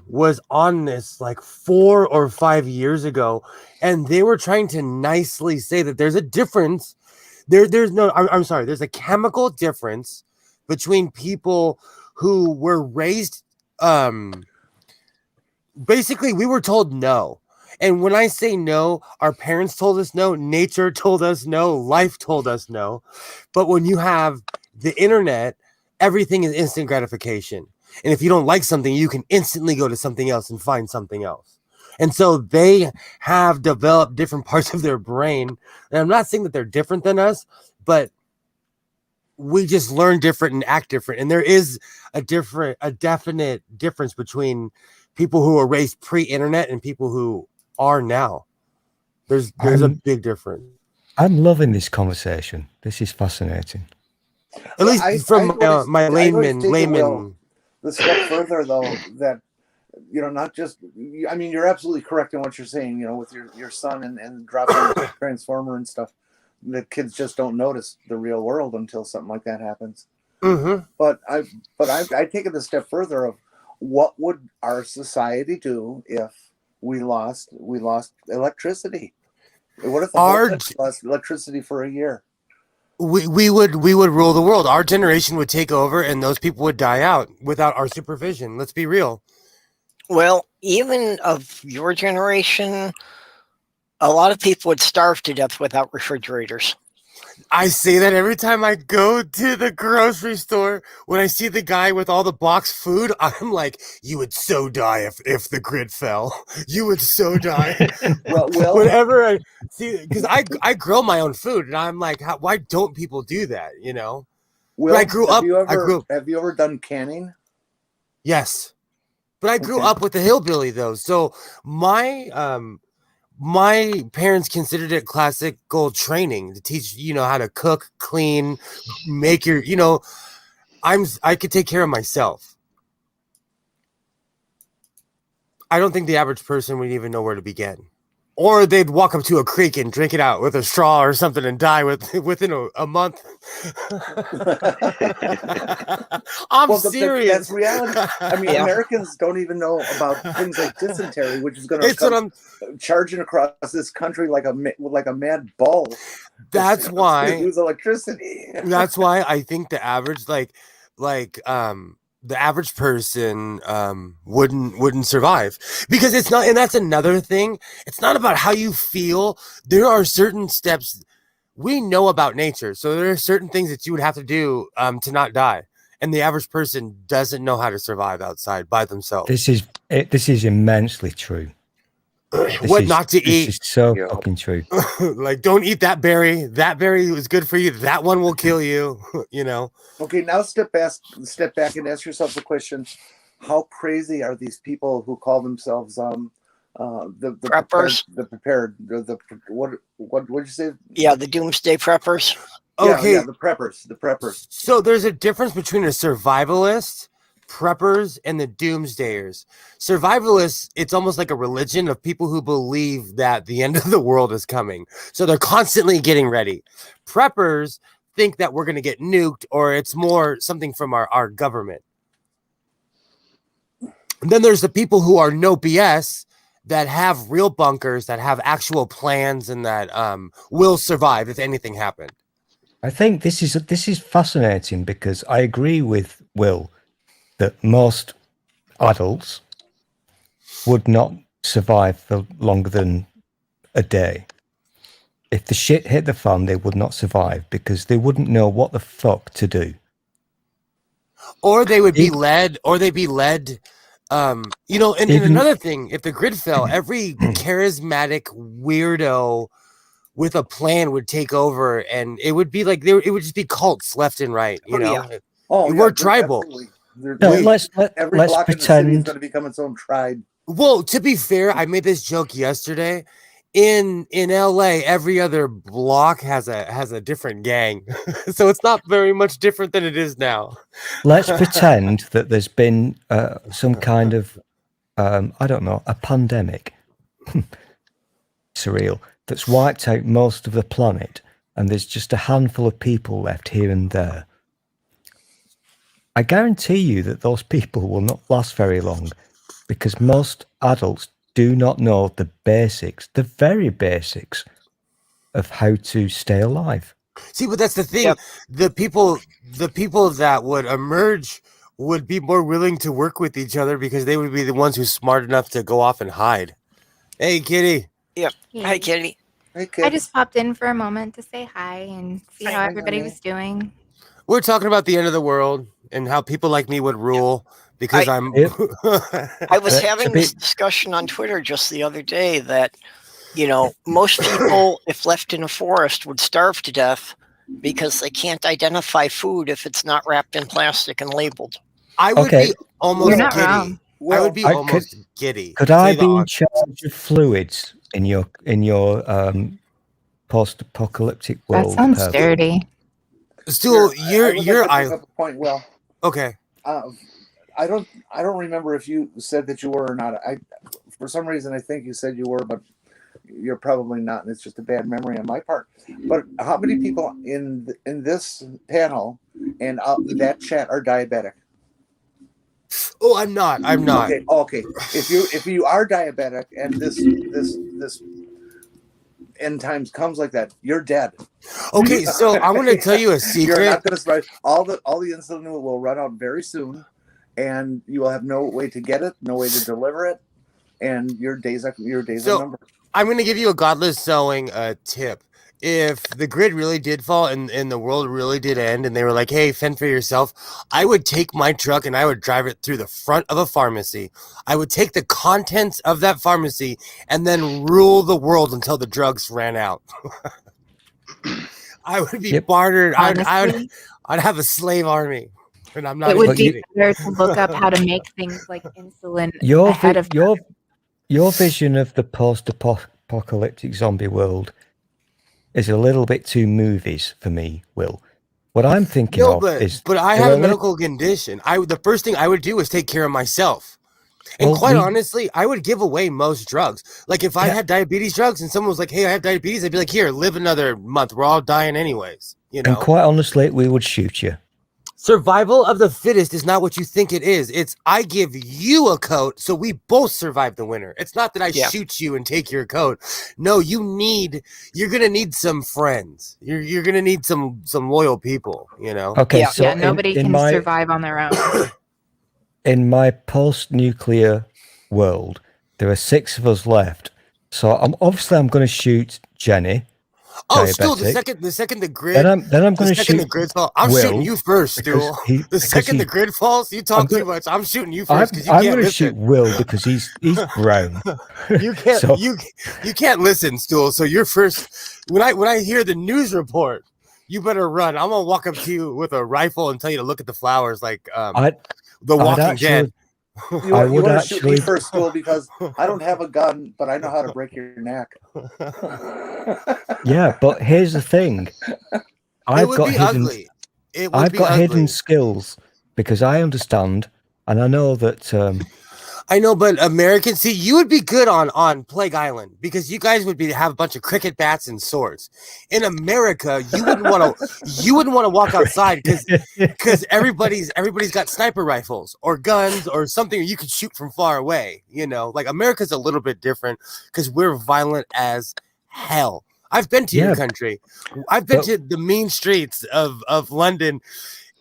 was on this like 4 or 5 years ago, and they were trying to nicely say that there's a difference. There's no, I'm sorry, there's a chemical difference between people who were raised, basically we were told no. And when I say no, our parents told us no, nature told us no, life told us no. But when you have the internet, everything is instant gratification. And if you don't like something, you can instantly go to something else and find something else. And so they have developed different parts of their brain. And I'm not saying that they're different than us, but we just learn different and act different. And there is a definite difference between people who are raised pre-internet and people who are now. There's a big difference. I'm loving this conversation. This is fascinating. At least from my layman. The step further, though, that, you know, not just, I mean, you're absolutely correct in what you're saying, you know, with your son and dropping the transformer and stuff. The kids just don't notice the real world until something like that happens. Mm-hmm. But I take it a step further of what would our society do if we lost electricity? What if the whole country lost electricity for a year? We would rule the world. Our generation would take over, and those people would die out without our supervision. Let's be real. Well, even of your generation, a lot of people would starve to death without refrigerators. I say that every time I go to the grocery store. When I see the guy with all the boxed food, I'm like, you would so die if the grid fell. You would so die. well, whenever I see, because I grow my own food, and I'm like, why don't people do that? You know, Will, I grew up. Have you ever done canning? Yes, but I grew up with a hillbilly though, so my parents considered it classical training to teach, you know, how to cook, clean, make your, you know, I could take care of myself. I don't think the average person would even know where to begin. Or they'd walk up to a creek and drink it out with a straw or something and die within a month. I'm serious. That's reality. I mean, Americans don't even know about things like dysentery, which is going to come charging across this country like a mad bull. That's why lose electricity. That's why I think the average the average person wouldn't survive, because it's not, and that's another thing. It's not about how you feel. There are certain steps we know about nature, so there are certain things that you would have to do to not die, and the average person doesn't know how to survive outside by themselves. This is immensely true. Not to eat. This is so fucking true. Like, don't eat that berry. That berry was good for you. That one will kill you. You know. Okay, now step back and ask yourself the question: how crazy are these people who call themselves the preppers? What did you say? Yeah, the doomsday preppers. Okay, yeah, the preppers. So there's a difference between a survivalist, preppers, and the doomsdayers. Survivalists, it's almost like a religion of people who believe that the end of the world is coming, so they're constantly getting ready. Preppers think that we're going to get nuked, or it's more something from our government. And then there's the people who are no BS, that have real bunkers, that have actual plans, and that will survive if anything happened. I think this is fascinating, because I agree with Will that most adults would not survive for longer than a day. If the shit hit the fan, they would not survive, because they wouldn't know what the fuck to do. Or they would be led, you know, and another thing, if the grid fell, every charismatic weirdo with a plan would take over, and it would be like, it would just be cults left and right, you know? Yeah. We're tribal. Let's pretend is going to become its own tribe. Well, to be fair, I made this joke yesterday. In LA, every other block has a different gang, so it's not very much different than it is now. Let's pretend that there's been some kind of I don't know, a pandemic, surreal, that's wiped out most of the planet, and there's just a handful of people left here and there. I guarantee you that those people will not last very long because most adults do not know the basics, the very basics of how to stay alive. See, but that's the thing. Yep. The people that would emerge would be more willing to work with each other because they would be the ones who's smart enough to go off and hide. Hey, Kitty. Yep. Hi, Kitty. Hey, I kid. just popped in for a moment to say hi and see Hi, how everybody honey. was doing. We're talking about the end of the world and how people like me would rule because I'm. Yep. I was To having be- this discussion on Twitter just the other day that, most people, if left in a forest, would starve to death because they can't identify food if it's not wrapped in plastic and labeled. I would Okay. be almost You're not giddy. wrong. I would be I almost giddy. Could to I tell be you in the charge of fluids in your post-apocalyptic That world? sounds Perv? dirty. Stu, Here, I would you're like to bring up a point. Well, okay. I don't remember if you said that you were or not. For some reason I think you said you were, but you're probably not, and it's just a bad memory on my part. But how many people in this panel and that chat are diabetic? Oh, I'm not. Okay. If you are diabetic and this end times comes like that, you're dead. Okay, so I'm going to tell you a You're secret. not going to survive. All the insulin will run out very soon, and you will have no way to get it, no way to deliver it, and your days are numbered. I'm going to give you a godless sewing tip. If the grid really did fall and the world really did end and they were like, hey, fend for yourself, I would take my truck and I would drive it through the front of a pharmacy. I would take the contents of that pharmacy and then rule the world until the drugs ran out. I would be bartered. Honestly, I'd have a slave army. And I'm not it would even be kidding. better to look up how to make things like insulin Your ahead of your vision of the post-apocalyptic zombie world is a little bit too movies for me, Will. What I'm thinking is... But I have a medical condition. The first thing I would do is take care of myself. And honestly, I would give away most drugs. Like if I had diabetes drugs and someone was like, hey, I have diabetes, I'd be like, here, live another month. We're all dying anyways. And quite honestly, we would shoot you. Survival of the fittest is not what you think it is. It's I give you a coat so we both survive the winter. It's not that I shoot you and take your coat. No, you're gonna need some friends. You're gonna need some loyal people, Okay, so nobody can survive on their own. In my post-nuclear world, there are 6 of us left. So I'm going to shoot Jenny. Oh, Stu, the second the grid. Then I'm going to shoot the grid falls. I'm shooting you first, Stu. The second the grid falls, you talk too much. I'm shooting you first because you can't listen. I'm going to shoot Will because he's brown. You can't you can't listen, Stu. So you're first. When I hear the news report, you better run. I'm gonna walk up to you with a rifle and tell you to look at the flowers, like The Walking Dead. You want to shoot me first, School, because I don't have a gun, but I know how to break your neck. Yeah, but here's the thing. I've got hidden skills because I understand, and I know that. I know, but Americans, see, you would be good on Plague Island because you guys would have a bunch of cricket bats and swords. In America, you wouldn't want to walk outside because everybody's got sniper rifles or guns or something you can shoot from far away. Like America's a little bit different because we're violent as hell. I've been to your country. I've been to the mean streets of London,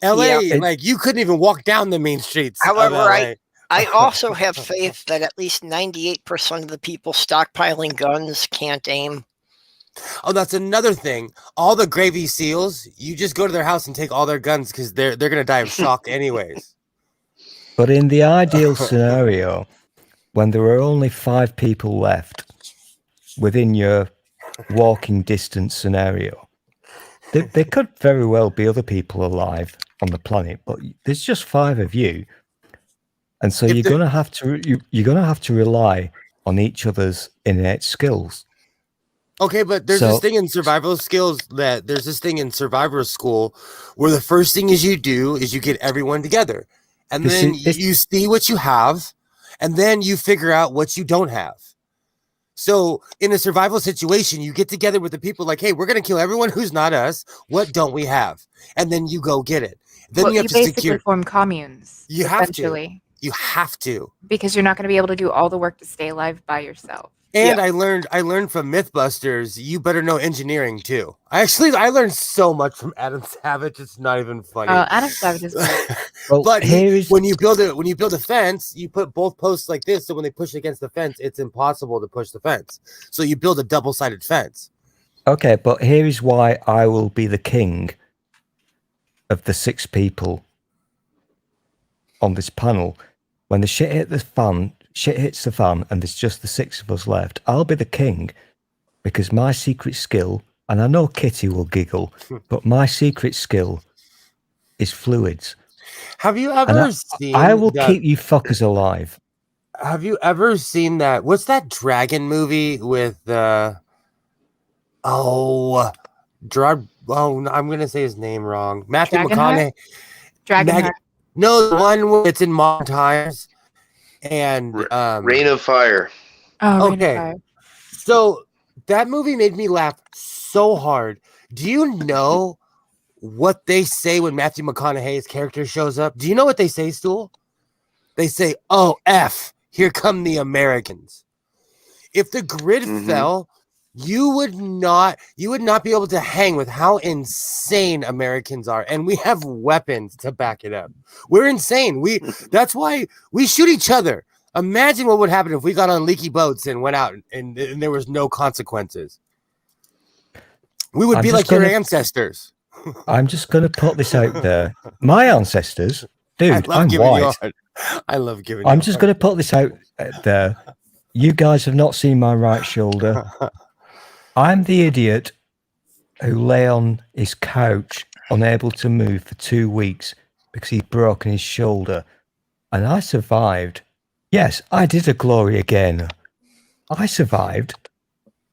LA. Like you couldn't even walk down the main streets. However, I also have faith that at least 98% of the people stockpiling guns can't aim. Oh, that's another thing. All the Gravy SEALs, you just go to their house and take all their guns because they're going to die of shock anyways. But in the ideal scenario, when there are only 5 people left within your walking distance scenario, there could very well be other people alive on the planet, but there's just 5 of you. And so you're gonna have to rely on each other's innate skills. Okay, but there's this thing in survival skills there's this thing in Survivor School where the first thing you do is you get everyone together, and then you see what you have, and then you figure out what you don't have. So in a survival situation, you get together with the people like, hey, we're gonna kill everyone who's not us. What don't we have? And then you go get it. Then Well, you you have to basically secure. form communes. You have to. essentially, You have to. because you're not going to be able to do all the work to stay alive by yourself. And Yeah. I learned from Mythbusters, you better know engineering too. I learned so much from Adam Savage. It's not even funny. Adam Savage is great. Well, But here is when you build a fence, you put both posts like this, so when they push against the fence, it's impossible to push the fence. So you build a double-sided fence. okay, but here is why I will be the king of the 6 people on this panel. When the shit hits the fan, and there's just the 6 of us left, I'll be the king because my secret skill, and I know Kitty will giggle, but my secret skill is fluids. Have you And ever seen? I will keep you fuckers alive. Have you ever seen that? What's that dragon movie with Gerard? Oh, no, I'm gonna say his name wrong. Matthew Dragonheart? McConaughey. Dragonheart. No, the one where it's in modern times. And Reign of Fire. Oh, Reign of okay. Fire. So that movie made me laugh so hard. Do you know what they say when Matthew McConaughey's character shows up? Do you know what they say, Stool? They say, "Oh, F, here come the Americans." If the grid fell, you would not be able to hang with how insane Americans are. And we have weapons to back it up. We're insane. That's why we shoot each other. Imagine what would happen if we got on leaky boats and went out and there was no consequences. We would be like your ancestors. I'm just going to put this out there. My ancestors, dude, I'm white. I love giving I'm just going to put this out there. You guys have not seen my right shoulder. I'm the idiot who lay on his couch, unable to move for 2 weeks because he'd broken his shoulder. And I survived. Yes, I did a glory again. I survived.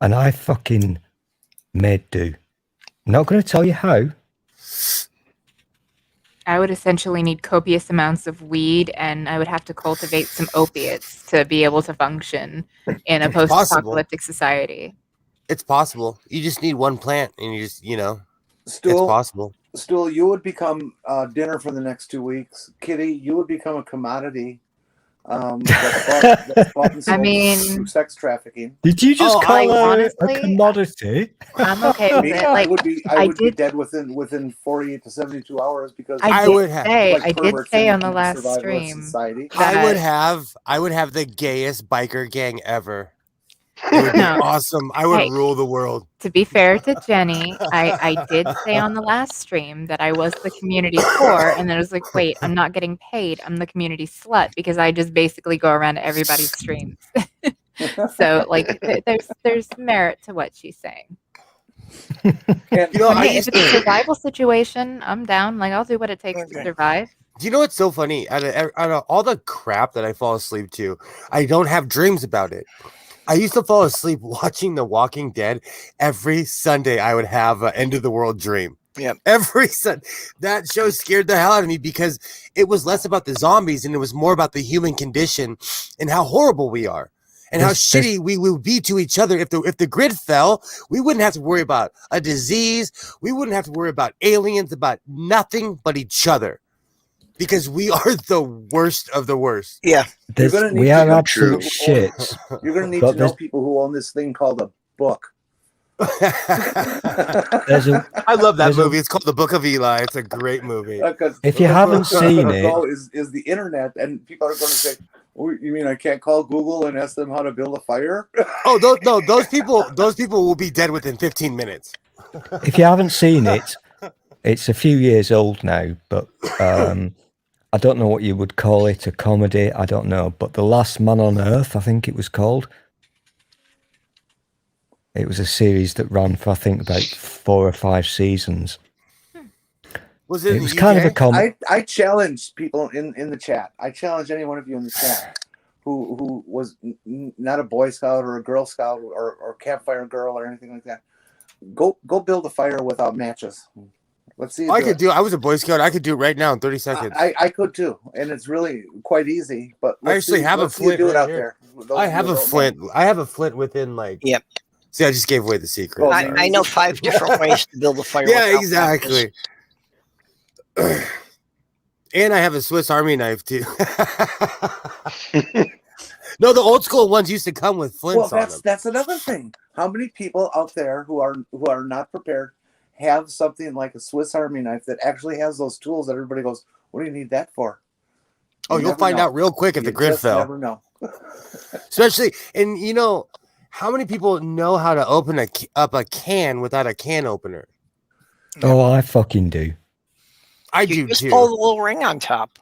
And I fucking made do. I'm not going to tell you how. I would essentially need copious amounts of weed, and I would have to cultivate some opiates to be able to function in a post-apocalyptic society. It's possible. You just need one plant, and you just, it's Stool, possible. Stool, you would become dinner for the next 2 weeks. Kitty, you would become a commodity. That's bought and sold through sex trafficking. Did you just call her honestly, a commodity? I'm okay with it. I would be dead within 48 to 72 hours because I did say on the last stream I would have the gayest biker gang ever. It would be awesome. I would rule the world. To be fair to Jenny, I did say on the last stream that I was the community whore, and then I was like, wait, I'm not getting paid. I'm the community slut because I just basically go around to everybody's streams. So, like, there's merit to what she's saying. If it's a survival situation, I'm down. Like, I'll do what it takes to survive. Do you know what's so funny? Out of all the crap that I fall asleep to, I don't have dreams about it. I used to fall asleep watching The Walking Dead. Every Sunday, I would have an end of the world dream. Yeah. Every Sunday. That show scared the hell out of me because it was less about the zombies and it was more about the human condition and how horrible we are and how shitty we would be to each other. If the grid fell, we wouldn't have to worry about a disease. We wouldn't have to worry about aliens, about nothing but each other. Because we are the worst of the worst. Yeah. We are absolute shit. You're going to need to know people who own this thing called a book. I love that movie. It's called The Book of Eli. It's a great movie. If you haven't seen it, is the internet, and people are going to say, "Oh, you mean I can't call Google and ask them how to build a fire?" Those people will be dead within 15 minutes. If you haven't seen it, it's a few years old now, but I don't know what you would call it, a comedy, I don't know. But The Last Man on Earth, I think it was called. It was a series that ran for, I think, about 4 or 5 seasons. Was it? It was kind of a comedy. I challenge people in the chat. I challenge any one of you in the chat who was not a Boy Scout or a Girl Scout or Campfire Girl or anything like that. Go build a fire without matches. Let's see. I was a Boy Scout. I could do it right now in 30 seconds. I could too, and it's really quite easy. But I actually have a flint. Do it out there. I have a flint. I have a flint within like. Yep. See, I just gave away the secret. I know 5 different ways to build a fire. Yeah, exactly. And I have a Swiss Army knife too. No, the old school ones used to come with flints on them. That's another thing. How many people out there who are not prepared have something like a Swiss Army knife that actually has those tools that everybody goes, "What do you need that for?" You'll find out real quick at the grift, just though. Never know. Especially, and you know, how many people know how to open up a can without a can opener? Oh, I fucking do. I You do just too. pull the little ring on top.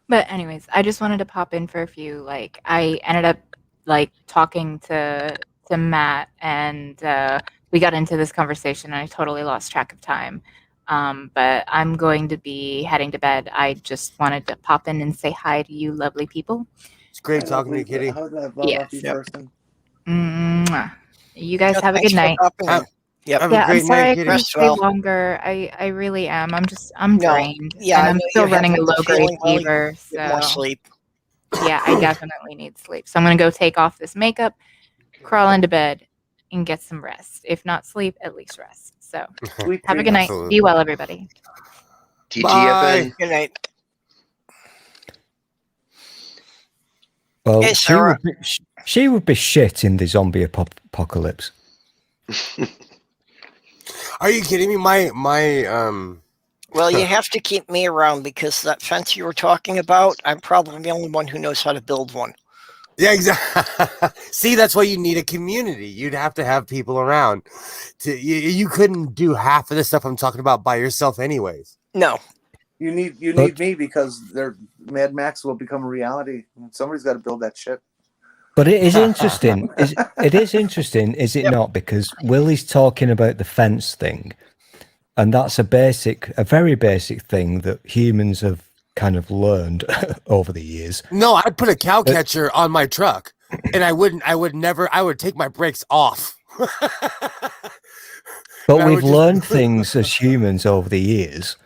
But anyways, I just wanted to pop in for a few. Like, I ended up like talking to Matt, and we got into this conversation, and I totally lost track of time. But I'm going to be heading to bed. I just wanted to pop in and say hi to you, lovely people. It's great talking to you, Kitty. How did that Yes. you person? Mwah. You guys have a Thanks good for night. popping in. Yep. Have a Yeah, I'm great sorry I night, couldn't Kitty. Rest stay well. longer. I really am. I'm No, drained. yeah, And I I'm know still you're running a having the low-grade feeling, well, fever. Get more So sleep. yeah, I definitely need sleep. So I'm gonna go take off this makeup, crawl into bed, and get some rest. If not sleep, at least rest. So Sweet have a dreams. good night. Absolutely. Be well, everybody. TTFN. Good night. Well, Hey, Sarah. she would be shit in the zombie apocalypse. Are you kidding me? My Well, you have to keep me around because that fence you were talking about, I'm probably the only one who knows how to build one. Yeah, exactly. See, that's why you need a community. You'd have to have people around. You couldn't do half of the stuff I'm talking about by yourself, anyways. No. You need me because Mad Max will become a reality. Somebody's got to build that shit. But it is interesting. It is interesting, is it not? Because Willie's talking about the fence thing, and that's a very basic thing that humans have kind of learned over the years. No, I'd put a cow catcher on my truck, and I would take my brakes off. But we've learned things as humans over the years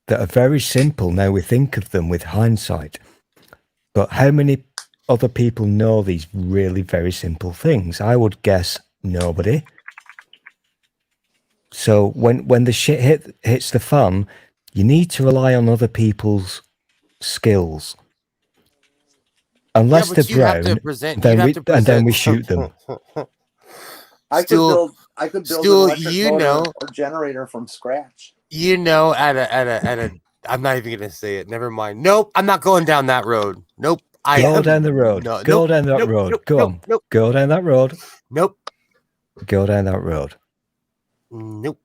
that are very simple. Now we think of them with hindsight. But how many other people know these really very simple things? I would guess nobody. So when the shit hits the fan, you need to rely on other people's skills. Unless they're brown, then we shoot them. I could build an electric motor or generator from scratch. You know, at a I'm not even gonna say it. Never mind. Nope, I'm not going down that road. Nope. Go down the road. Go down that road. Go on. Go down that road. Nope. Go down that road. Nope.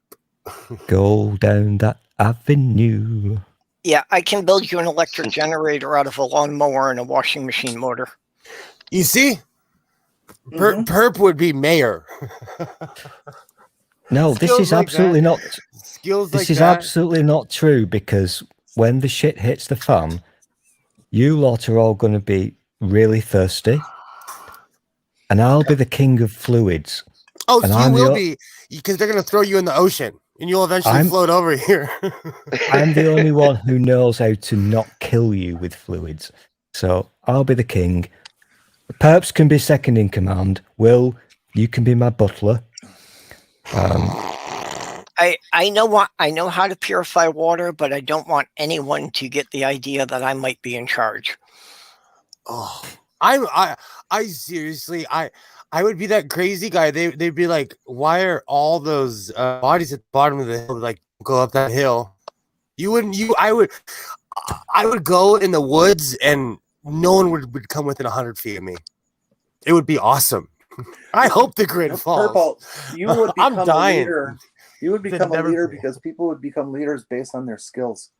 Go down that avenue. Yeah, I can build you an electric generator out of a lawnmower and a washing machine motor. You see? Perp would be mayor. No, this is absolutely not. This is absolutely not true, because when the shit hits the fan, you lot are all going to be really thirsty, and I'll be the king of fluids. Oh, so you will be, because they're going to throw you in the ocean, and you'll eventually float over here. I'm the only one who knows how to not kill you with fluids, so I'll be the king. Perps can be second in command. Will, you can be my butler. I know how to purify water, but I don't want anyone to get the idea that I might be in charge. Oh, I seriously, I would be that crazy guy. They'd be like, why are all those bodies at the bottom of the hill, like, go up that hill? I would go in the woods and no one would come within 100 feet of me. It would be awesome. I hope the grid falls. Purple, you would become I'm dying. a leader. You would become a leader because people would become leaders based on their skills.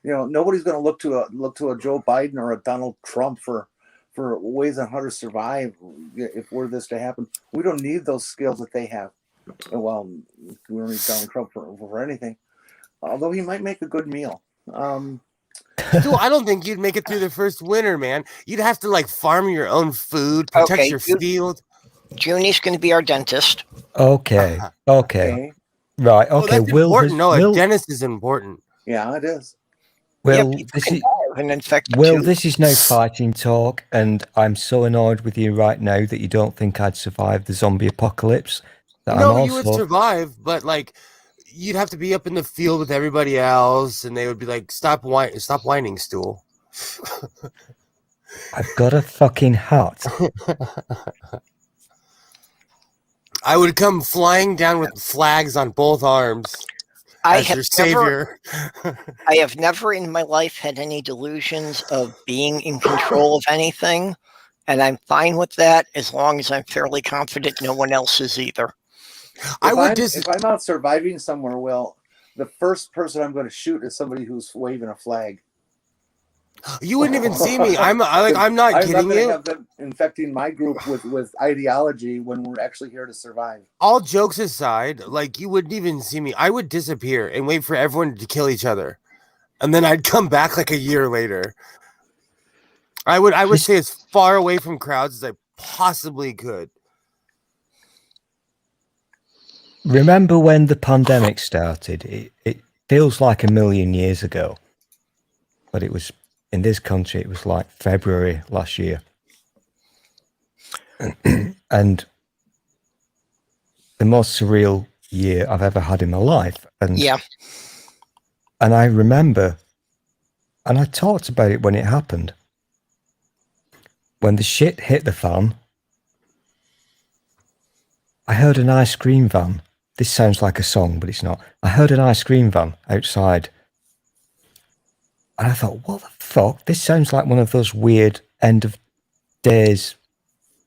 You know, nobody's going to look to a Joe Biden or a Donald Trump for ways on how to survive if were this to happen. We don't need those skills that they have. Well, we don't need Donald Trump for anything. Although he might make a good meal. Dude, I don't think you'd make it through the first winter, man. You'd have to like farm your own food, protect your field. Junie's going to be our dentist. Okay. Right. Okay. Oh, that's important. A dentist is important. Yeah, it is. Well, this is now fighting talk, and I'm so annoyed with you right now that you don't think I'd survive the zombie apocalypse. that No, I'm you would also survive, but like you'd have to be up in the field with everybody else, and they would be like, stop whining, stool. I've got a fucking hat. I would come flying down with flags on both arms I as have your never, savior. I have never in my life had any delusions of being in control of anything, and I'm fine with that as long as I'm fairly confident no one else is either. If I'm out surviving somewhere, well, the first person I'm going to shoot is somebody who's waving a flag. You wouldn't even see me. I'm not I'm not kidding going to you. have them infecting my group with ideology when we're actually here to survive. All jokes aside, like you wouldn't even see me. I would disappear and wait for everyone to kill each other, and then I'd come back like a year later. I would stay as far away from crowds as I possibly could. Remember when the pandemic started? It feels like a million years ago, but it was in this country. It was like February last year, and the most surreal year I've ever had in my life. And Yeah. And I remember, and I talked about it when it happened. When the shit hit the fan, I heard an ice cream van. This sounds like a song, but it's not. I heard an ice cream van outside. And I thought, what the fuck? This sounds like one of those weird end of days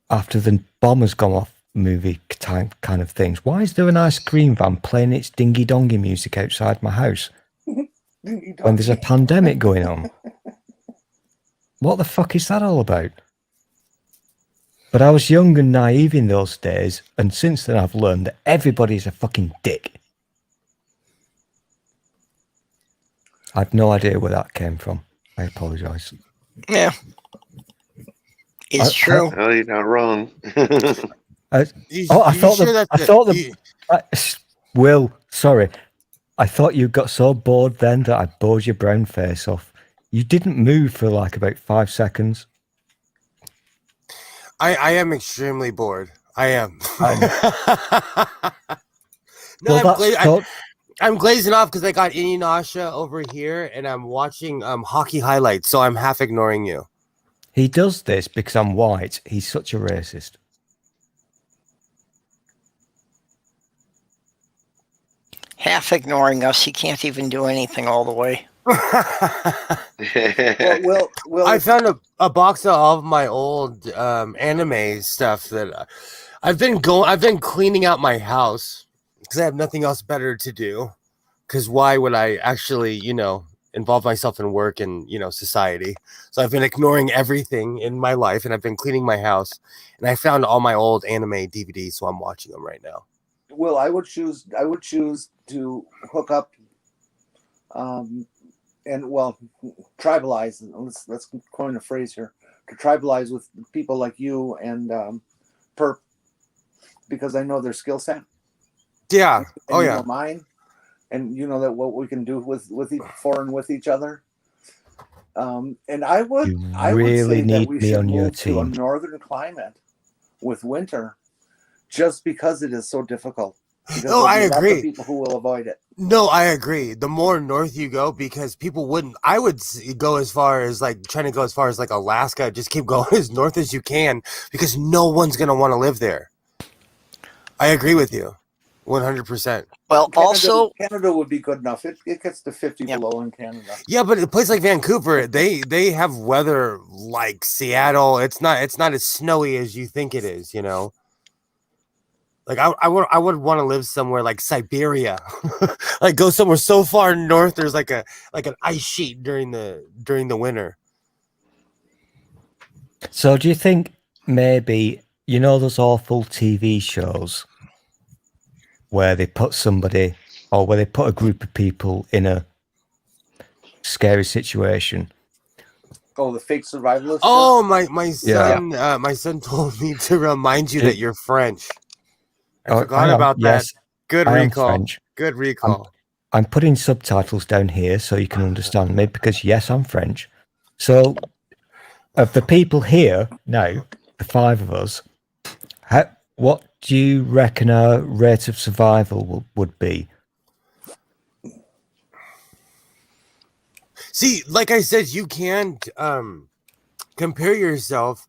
after the bomb has gone off movie time kind of things. Why is there an ice cream van playing its dingy dongy music outside my house when there's a pandemic going on? What the fuck is that all about? But I was young and naive in those days, and since then I've learned that everybody's a fucking dick. I've no idea where that came from. I apologise. Yeah. It's true. No, you're not wrong. Will, sorry. I thought you got so bored then that I bored your brown face off. You didn't move for like about 5 seconds. I am extremely bored. I am. I'm glazing off because I got Inuyasha over here and I'm watching hockey highlights, so I'm half ignoring you. He does this because I'm white. He's such a racist. Half ignoring us. He can't even do anything all the way. Well, I found a box of all of my old anime stuff that I've been cleaning out my house because I have nothing else better to do. Because why would I actually, involve myself in work and society? So I've been ignoring everything in my life, and I've been cleaning my house. And I found all my old anime DVDs, so I'm watching them right now. Well, I would choose to hook up, tribalize. Let's coin a phrase here. To tribalize with people like you and Perp, because I know their skill set. Yeah. And you know mine, and you know that what we can do with each other. And I would say that we should move to a northern climate with winter, just because it is so difficult. No, I agree. Lots of people who will avoid it. No, I agree. The more north you go, because people wouldn't. I would go as far as trying to go as far as Alaska. Just keep going as north as you can, because no one's gonna want to live there. I agree with you, 100%. Well, Canada would be good enough. It gets to 50 below in Canada. Yeah, but a place like Vancouver, they have weather like Seattle. It's not as snowy as you think it is. Like I would want to live somewhere like Siberia, like go somewhere so far north. There's like an ice sheet during the winter. So do you think maybe those awful TV shows where they put somebody or where they put a group of people in a scary situation? Oh, the fake survivalist. Oh, my son, my son told me to remind you that you're French. I forgot about that. Good recall. Good recall. I'm putting subtitles down here so you can understand me, because yes, I'm French. So of the people here now, the 5 of us, what do you reckon our rate of survival would be? See, like I said, you can't compare yourself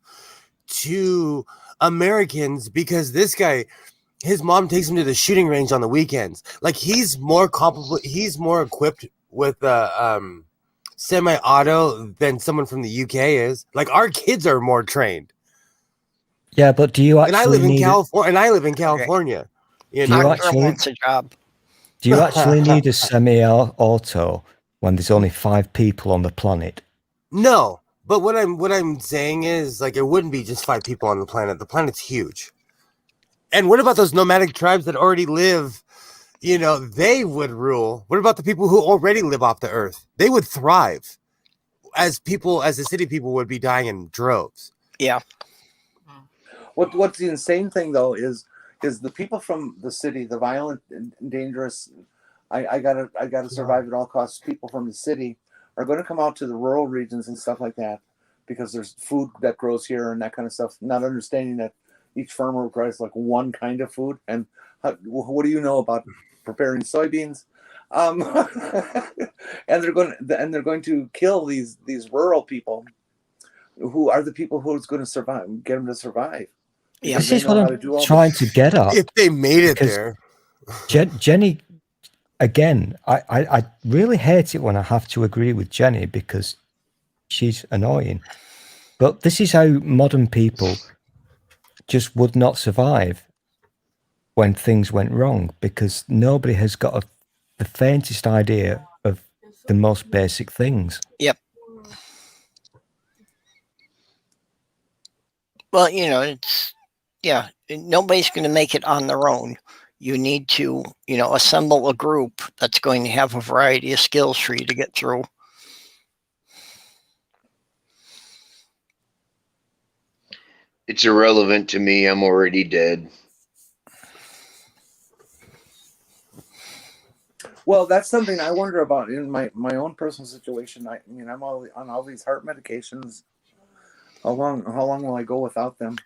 to Americans because this guy, his mom takes him to the shooting range on the weekends. Like he's more equipped with semi-auto than someone from the UK is. Like our kids are more trained. Yeah, but do you actually And I live in need California. And I live in California. You Do you know, actually- wants a job. do you actually need a semi-auto when there's only 5 people on the planet? no. But what I'm saying is like it wouldn't be just 5 people on the planet. The planet's huge. And what about those nomadic tribes that already live? You know, they would rule. What about the people who already live off the earth? They would thrive. As the city people would be dying in droves. Yeah. What's the insane thing though is the people from the city, the violent and dangerous, I gotta survive at all costs. People from the city are going to come out to the rural regions and stuff like that because there's food that grows here and that kind of stuff. Not understanding that each farmer grows like one kind of food. And what do you know about preparing soybeans? And they're going to kill these rural people who are the people who's going to survive, get them to survive. Yeah. This is what I'm trying to get at. If they made it Because there. Jenny, again, I really hate it when I have to agree with Jenny because she's annoying. But this is how modern people just would not survive when things went wrong because nobody has got the faintest idea of the most basic things. Yep. Well, you know, nobody's going to make it on their own. You need to, assemble a group that's going to have a variety of skills for you to get through. It's irrelevant to me. I'm already dead. Well, that's something I wonder about in my own personal situation. I'm on all these heart medications. How long will I go without them?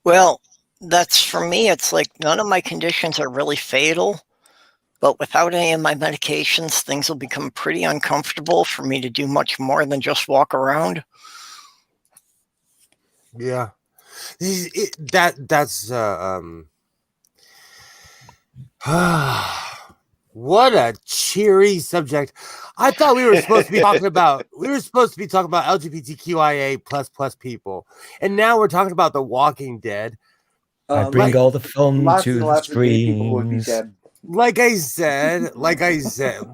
Well, that's for me. It's like none of my conditions are really fatal, but without any of my medications, things will become pretty uncomfortable for me to do much more than just walk around. Yeah. What a cheery subject. I thought we were supposed to be talking about LGBTQIA plus people. And now we're talking about The Walking Dead. I bring all the fun lots to and the lots of gay people would be streams. dead. Like I said.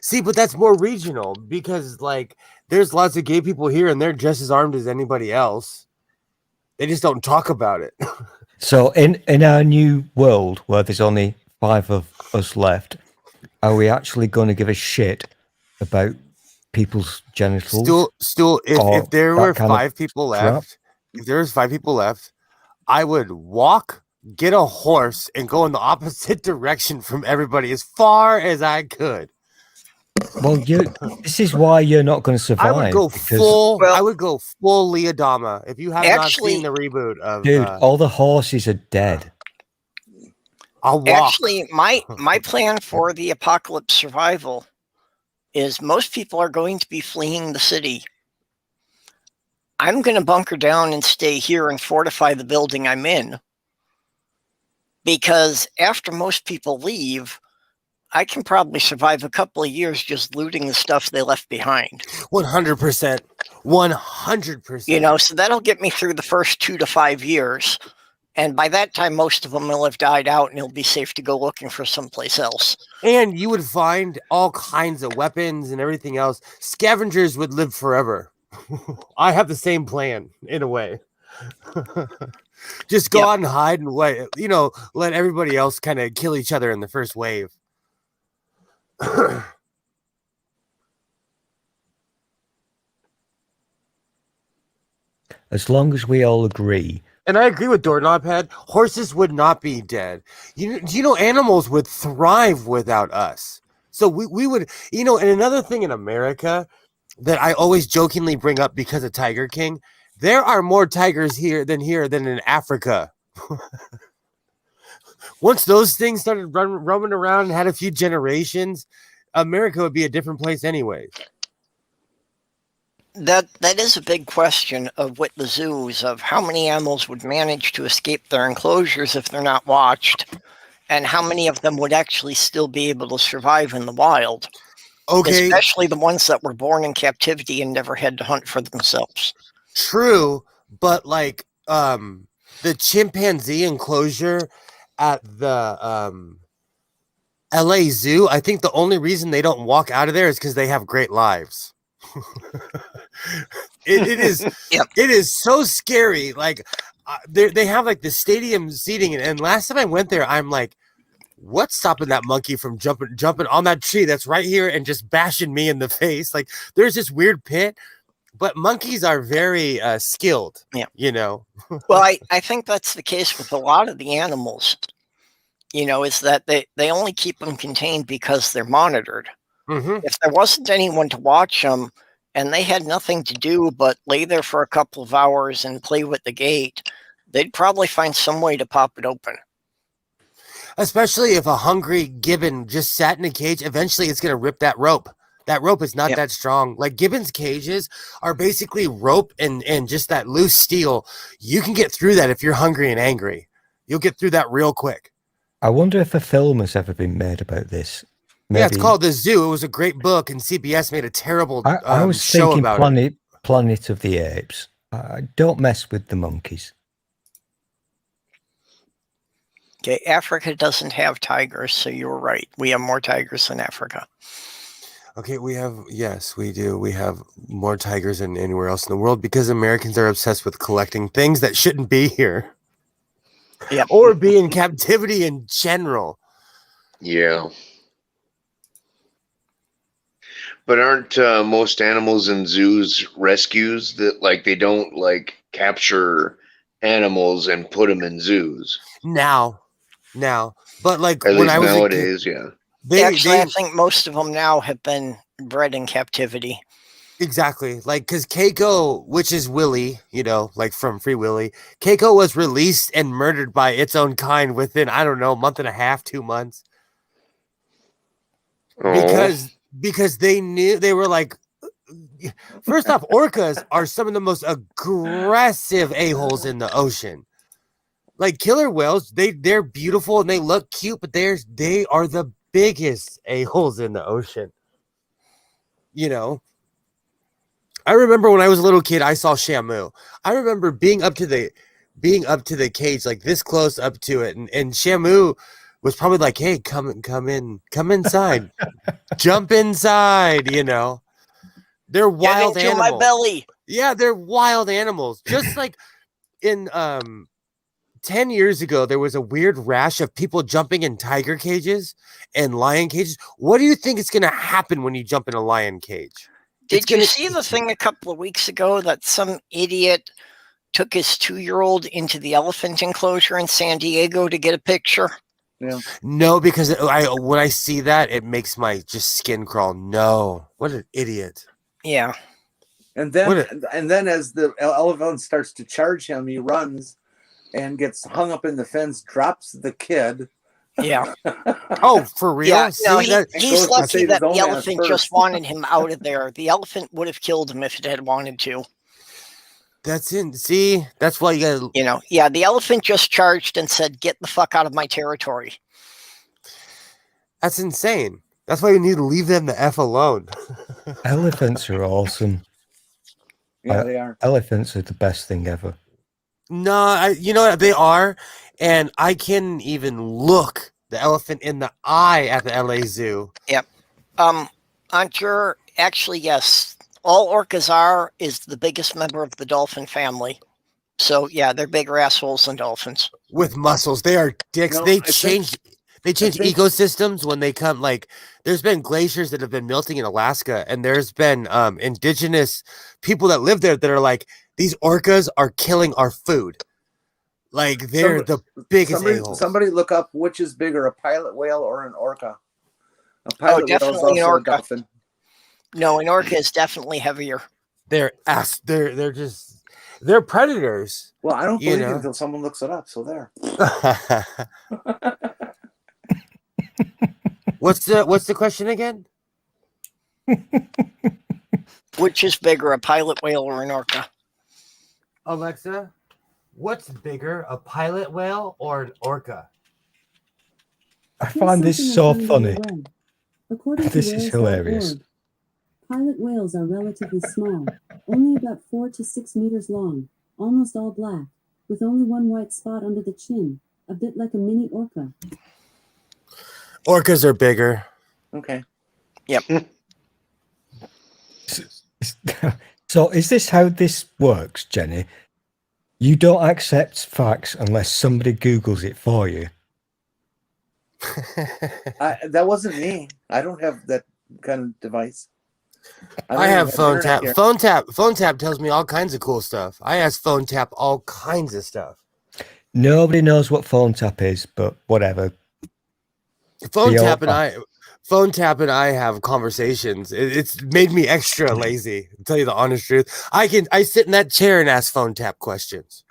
See, but that's more regional because like there's lots of gay people here and they're just as armed as anybody else. They just don't talk about it. So in our new world where there's only 5 of us left, are we actually going to give a shit about people's genitals? Still, if there were 5 people left, I would walk, get a horse, and go in the opposite direction from everybody as far as I could. Well, this is why you're not going to survive. I would go full Leodama. If you have not seen the reboot of dude, all the horses are dead. I'll walk. Actually, my plan for the apocalypse survival is most people are going to be fleeing the city. I'm going to bunker down and stay here and fortify the building I'm in. Because after most people leave, I can probably survive a couple of years just looting the stuff they left behind. 100%. 100%. So that'll get me through the first 2 to 5 years. And by that time, most of them will have died out and it'll be safe to go looking for someplace else. And you would find all kinds of weapons and everything else. Scavengers would live forever. I have the same plan in a way. Just go out and hide and wait. Let everybody else kind of kill each other in the first wave. As long as we all agree. And I agree with Doorknobhead. Horses would not be dead. Animals would thrive without us. So we would, and another thing in America that I always jokingly bring up because of Tiger King, there are more tigers here than in Africa. Once those things started roaming around and had a few generations, America would be a different place anyways. That is a big question of with the zoos, of how many animals would manage to escape their enclosures if they're not watched, and how many of them would actually still be able to survive in the wild. Okay, Especially the ones that were born in captivity and never had to hunt for themselves. true, but like the chimpanzee enclosure at the LA Zoo, I think the only reason they don't walk out of there is because they have great lives. it is Yep. It is so scary. Like they have like the stadium seating, and last time I went there, I'm like, what's stopping that monkey from jumping on that tree that's right here and just bashing me in the face? Like there's this weird pit, but monkeys are very skilled. Yeah. You know. Well, I think that's the case with a lot of the animals, is that they only keep them contained because they're monitored. Mm-hmm. If there wasn't anyone to watch them and they had nothing to do but lay there for a couple of hours and play with the gate, they'd probably find some way to pop it open. Especially if a hungry gibbon just sat in a cage, eventually it's going to rip that rope. That rope is not that strong. Like gibbons' cages are basically rope and just that loose steel. You can get through that if you're hungry and angry. You'll get through that real quick. I wonder if a film has ever been made about this. Maybe. Yeah, it's called The Zoo. It was a great book, and CBS made a terrible I was show thinking about it. Planet of the Apes. Don't mess with the monkeys. Okay, Africa doesn't have tigers, so you're right. We have more tigers than Africa. Okay, yes, we do. We have more tigers than anywhere else in the world because Americans are obsessed with collecting things that shouldn't be here. Yeah. Or be in captivity in general. Yeah. But aren't most animals in zoos rescues that like they don't like capture animals and put them in zoos? Now, but like at when least I was nowadays, yeah. I think most of them now have been bred in captivity. Exactly. Like, because Keiko, which is Willie, like from Free Willy, Keiko was released and murdered by its own kind within, I don't know, a month and a half, 2 months. Oh. Because they knew, they were like, first off, orcas are some of the most aggressive a-holes in the ocean. Like killer whales, they're beautiful and they look cute, but they are the biggest a-holes in the ocean. I remember when I was a little kid, I saw Shamu. I remember being up to the cage, like this close up to it, and Shamu was probably like, "Hey, come inside, jump inside." They're wild Get into animals. my belly. Yeah, they're wild animals. Just like in 10 years ago, there was a weird rash of people jumping in tiger cages and lion cages. What do you think is going to happen when you jump in a lion cage? Did you see the thing a couple of weeks ago that some idiot took his 2-year-old into the elephant enclosure in San Diego to get a picture? Yeah. No, because when I see that, it makes my just skin crawl. No, what an idiot. Yeah. And then as the elephant starts to charge him, he runs and gets hung up in the fence, drops the kid. Yeah. Oh, for real? Yeah, no, See, he's lucky that the elephant just wanted him out of there. The elephant would have killed him if it had wanted to. That's in. See, that's why you gotta. Yeah, the elephant just charged and said, "Get the fuck out of my territory." That's insane. That's why you need to leave them the F alone. Elephants are awesome. Yeah, they are. Elephants are the best thing ever. No, you know what? They are. And I can even look the elephant in the eye at the LA Zoo. Yep. Actually, yes. All orcas is the biggest member of the dolphin family. So, yeah, they're bigger assholes than dolphins. With muscles. They are dicks. No, they change ecosystems when they come. Like, there's been glaciers that have been melting in Alaska, and there's been indigenous people that live there that are like, these orcas are killing our food. Like, they're the biggest a-holes. Somebody look up which is bigger, a pilot whale or an orca. A pilot whale is definitely an also a orca. dolphin. No, an orca is definitely heavier. They're just, They're predators. Well, I don't You believe you know. until someone looks it up. So there. What's the question again? Which is bigger, a pilot whale or an orca? Alexa, what's bigger, a pilot whale or an orca? I find this so funny. According to This is hilarious. whales.org, pilot whales are relatively small, only about 4 to 6 meters long, almost all black, with only one white spot under the chin, a bit like a mini orca. Orcas are bigger. Okay. So is this how this works, Jenny? You don't accept facts unless somebody Googles it for you. That wasn't me. I don't have that kind of device. I have phone internet tap. here. Phone tap tells me all kinds of cool stuff. I ask phone tap all kinds of stuff. Nobody knows what phone tap is, but whatever. Phone The tap old- and I have conversations. It's made me extra lazy. To tell you the honest truth, I sit in that chair and ask phone tap questions.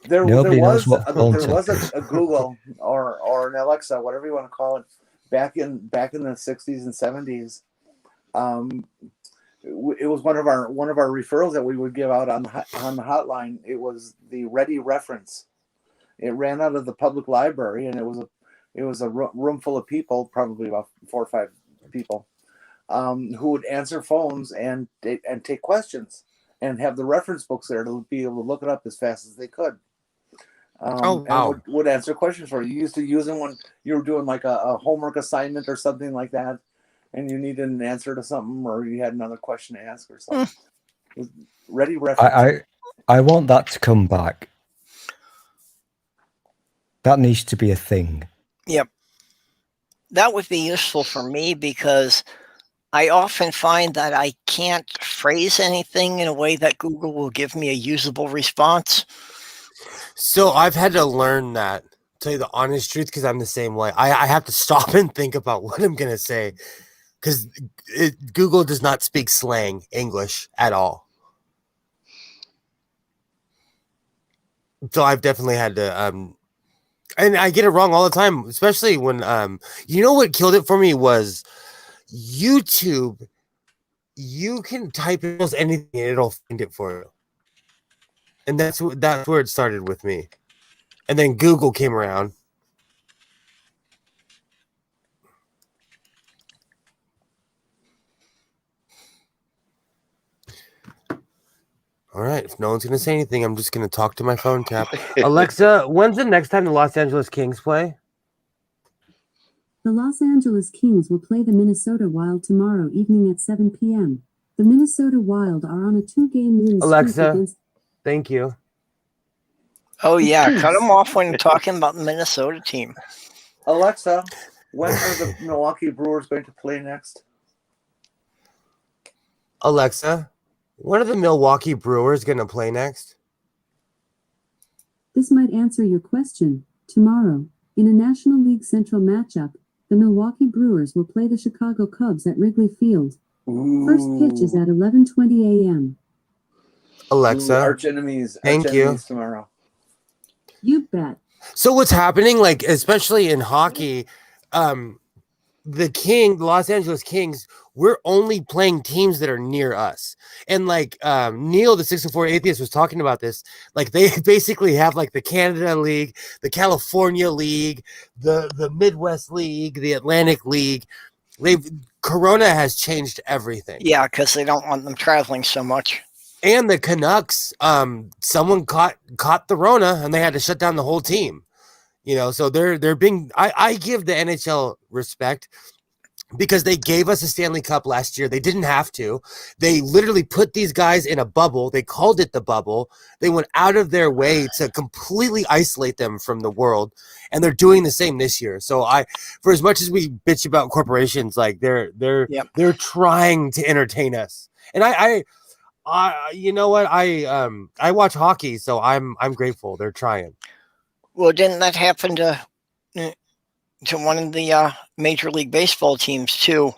There Nobody knows was what phone there tap was is. a Google or an Alexa, whatever you want to call it, back in the 60s and 70s. It was one of our referrals that we would give out on the hotline. It was the Ready Reference. It ran out of the public library, and it was a room full of people, probably about 4 or 5 people, who would answer phones and take questions and have the reference books there to be able to look it up as fast as they could. Wow. And would answer questions for you. You used to use them when you were doing like a homework assignment or something like that, and you needed an answer to something, or you had another question to ask or something. Ready Reference. I want that to come back. That needs to be a thing. Yep. That would be useful for me because I often find that I can't phrase anything in a way that Google will give me a usable response. So I've had to learn that. Tell you the honest truth, because I'm the same way. I have to stop and think about what I'm gonna say, because Google does not speak slang English at all. So I've definitely had to, and I get it wrong all the time, especially when, you know what killed it for me was YouTube. You can type in almost anything and it'll find it for you, and that's where it started with me. And then Google came around. All right. If no one's going to say anything, I'm just going to talk to my phone tap. Alexa, when's the next time the Los Angeles Kings play? The Los Angeles Kings will play the Minnesota Wild tomorrow evening at 7 p.m. The Minnesota Wild are on a 2-game winning streak Alexa, against... thank you. Oh, yeah. Cut them off when you're talking about the Minnesota team. Alexa, when are the Milwaukee Brewers going to play next? Alexa, when are the Milwaukee Brewers going to play next? This might answer your question. Tomorrow, in a National League Central matchup, the Milwaukee Brewers will play the Chicago Cubs at Wrigley Field. First pitch is at 11:20 a.m. Alexa, Arch enemies tomorrow. You bet. So what's happening, like, especially in hockey, the Los Angeles Kings, we're only playing teams that are near us. And like Neil, the 604 Atheist, was talking about this. Like, they basically have like the Canada League, the California League, the Midwest League, the Atlantic League. Corona has changed everything. Yeah, because they don't want them traveling so much. And the Canucks, someone caught the Rona and they had to shut down the whole team. You know, so they're being. I give the NHL respect because they gave us a Stanley Cup last year. They didn't have to. They literally put these guys in a bubble. They called it the bubble. They went out of their way to completely isolate them from the world, and they're doing the same this year. So for as much as we bitch about corporations, like they're trying to entertain us, and I you know what, I watch hockey, so I'm grateful they're trying. Well, didn't that happen to one of the Major League Baseball teams too?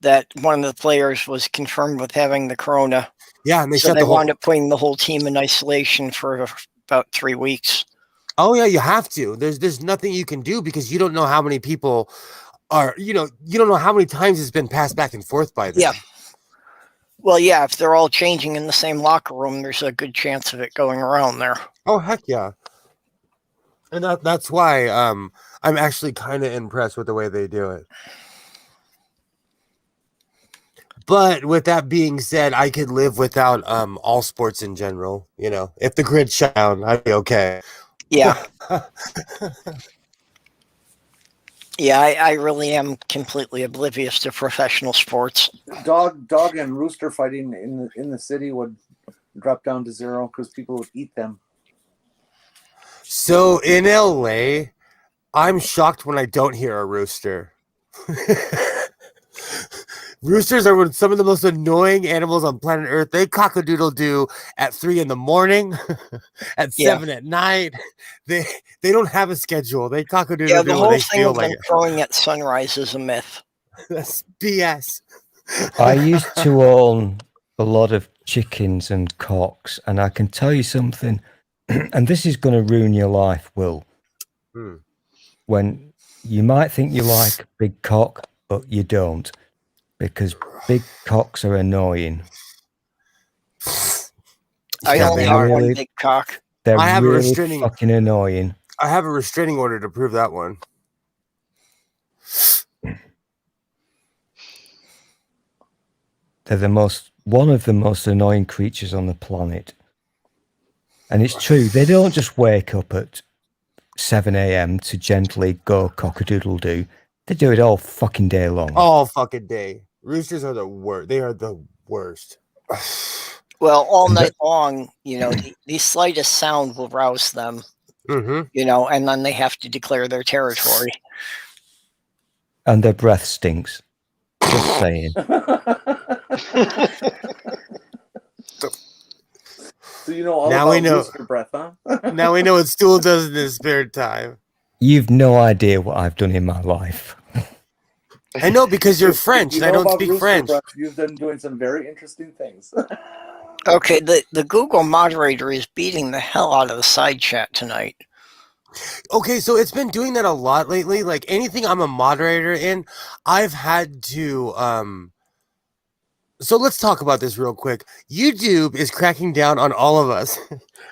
that one of the players was confirmed with having the corona. Yeah, and So they wound up putting the whole team in isolation for about 3 weeks. Oh yeah, you have to. There's nothing you can do because you don't know how many people are, you don't know how many times it's been passed back and forth by them. Yeah. Well, yeah, if they're all changing in the same locker room, there's a good chance of it going around there. Oh heck yeah. And that's why I'm actually kind of impressed with the way they do it. But with that being said, I could live without all sports in general. If the grid shut down, I'd be okay. Yeah. Yeah, I really am completely oblivious to professional sports. Dog and rooster fighting in the city would drop down to 0 because people would eat them. So in LA, I'm shocked when I don't hear a rooster. Roosters are some of the most annoying animals on planet Earth. They cock-a-doodle-doo at 3 a.m, at 7 at night. They don't have a schedule. They cock-a-doodle-doo. Yeah, the whole they thing feel of like them crowing at sunrise is a myth. That's BS. I used to own a lot of chickens and cocks, and I can tell you something, and this is going to ruin your life, Will. When you might think you like big cock, but you don't, because big cocks are annoying. I only have one big cock. They're really fucking annoying. I have a restraining order to prove that one. They're one of the most annoying creatures on the planet. And it's true, they don't just wake up at 7 a.m. to gently go cock-a-doodle-doo. They do it all fucking day long. All fucking day. Roosters are the worst. They are the worst. Well, all night long, the slightest sound will rouse them. And then they have to declare their territory. And their breath stinks. Just saying. So all now about rooster breath, huh? Now we know what Stool does in his spare time. You've no idea what I've done in my life. I know, because you're French and I don't speak French. Breath, you've been doing some very interesting things. Okay, the Google moderator is beating the hell out of the side chat tonight. Okay, so it's been doing that a lot lately. Like anything I'm a moderator in, I've had to so let's talk about this real quick. YouTube is cracking down on all of us.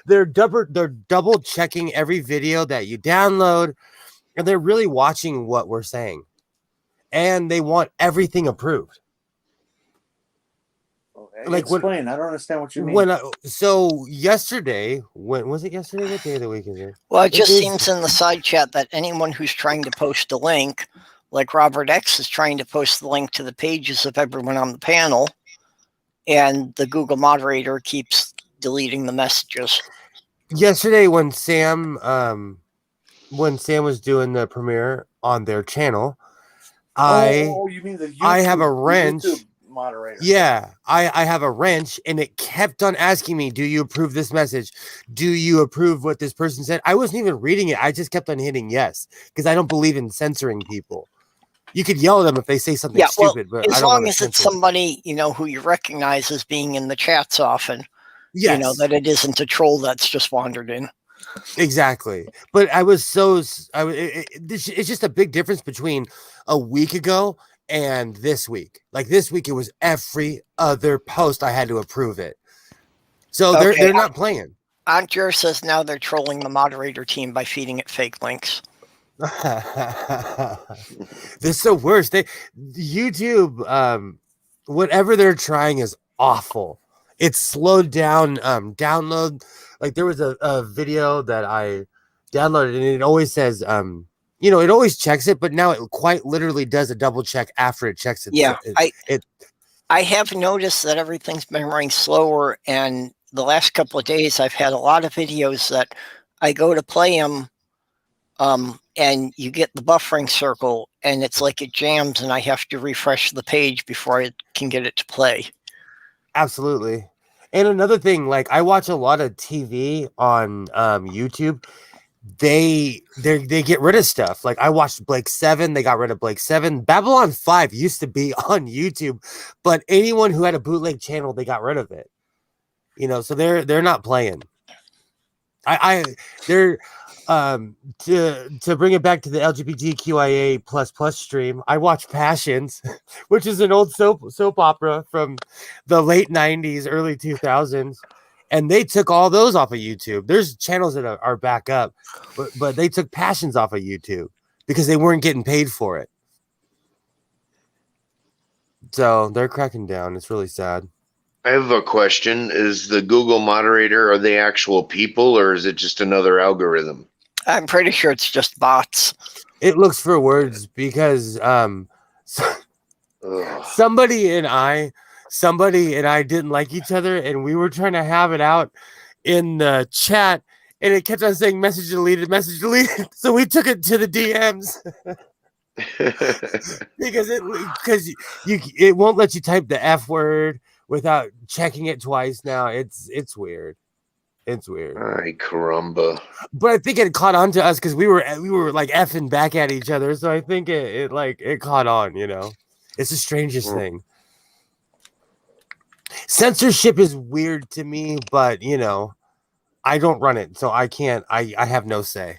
They're double checking every video that you download, and they're really watching what we're saying. And they want everything approved. Explain. I don't understand what you mean. So yesterday, when was it yesterday? What day of the week is it? Well, it just seems in the side chat that anyone who's trying to post a link, like Robert X is trying to post the link to the pages of everyone on the panel, and the Google moderator keeps deleting the messages. Yesterday, when Sam was doing the premiere on their channel, you mean the YouTube, I have a wrench. Moderator. Yeah, I have a wrench, and it kept on asking me, do you approve this message? Do you approve what this person said? I wasn't even reading it. I just kept on hitting yes, because I don't believe in censoring people. You could yell at them if they say something stupid, but as long as it's somebody who you recognize as being in the chats often. Yes. That it isn't a troll that's just wandered in. Exactly. But it's just a big difference between a week ago and this week. Like this week, it was every other post I had to approve it. So they're not playing. Antjer says now they're trolling the moderator team by feeding it fake links. This is the worst. YouTube, whatever they're trying is awful. It's slowed down download. Like there was a video that I downloaded, and it always says it always checks it, but now it quite literally does a double check after it checks it. Yeah, I have noticed that everything's been running slower, and the last couple of days I've had a lot of videos that I go to play them, and you get the buffering circle, and it's like it jams, and I have to refresh the page before I can get it to play. Absolutely. And another thing, like I watch a lot of TV on YouTube, they get rid of stuff. Like I watched Blake 7, they got rid of Blake 7. Babylon 5 used to be on YouTube, but anyone who had a bootleg channel, they got rid of it. You know, so they're not playing. They're to bring it back to the LGBTQIA plus stream. I watched Passions, which is an old soap opera from the late 90s, early 2000s, and they took all those off of YouTube. There's channels that are back up, but they took Passions off of YouTube because they weren't getting paid for it. So they're cracking down. It's really sad. I have a question. Is the Google moderator, are they actual people or is it just another algorithm? I'm pretty sure it's just bots. It looks for words because somebody and I didn't like each other, and we were trying to have it out in the chat, and it kept on saying message deleted. So we took it to the DMs because it won't let you type the F word without checking it twice. Now it's weird. It's weird. Ay, caramba. But I think it caught on to us because we were like effing back at each other. So I think it caught on, you know. It's the strangest thing. Censorship is weird to me, but you know, I don't run it, so I can't. I have no say.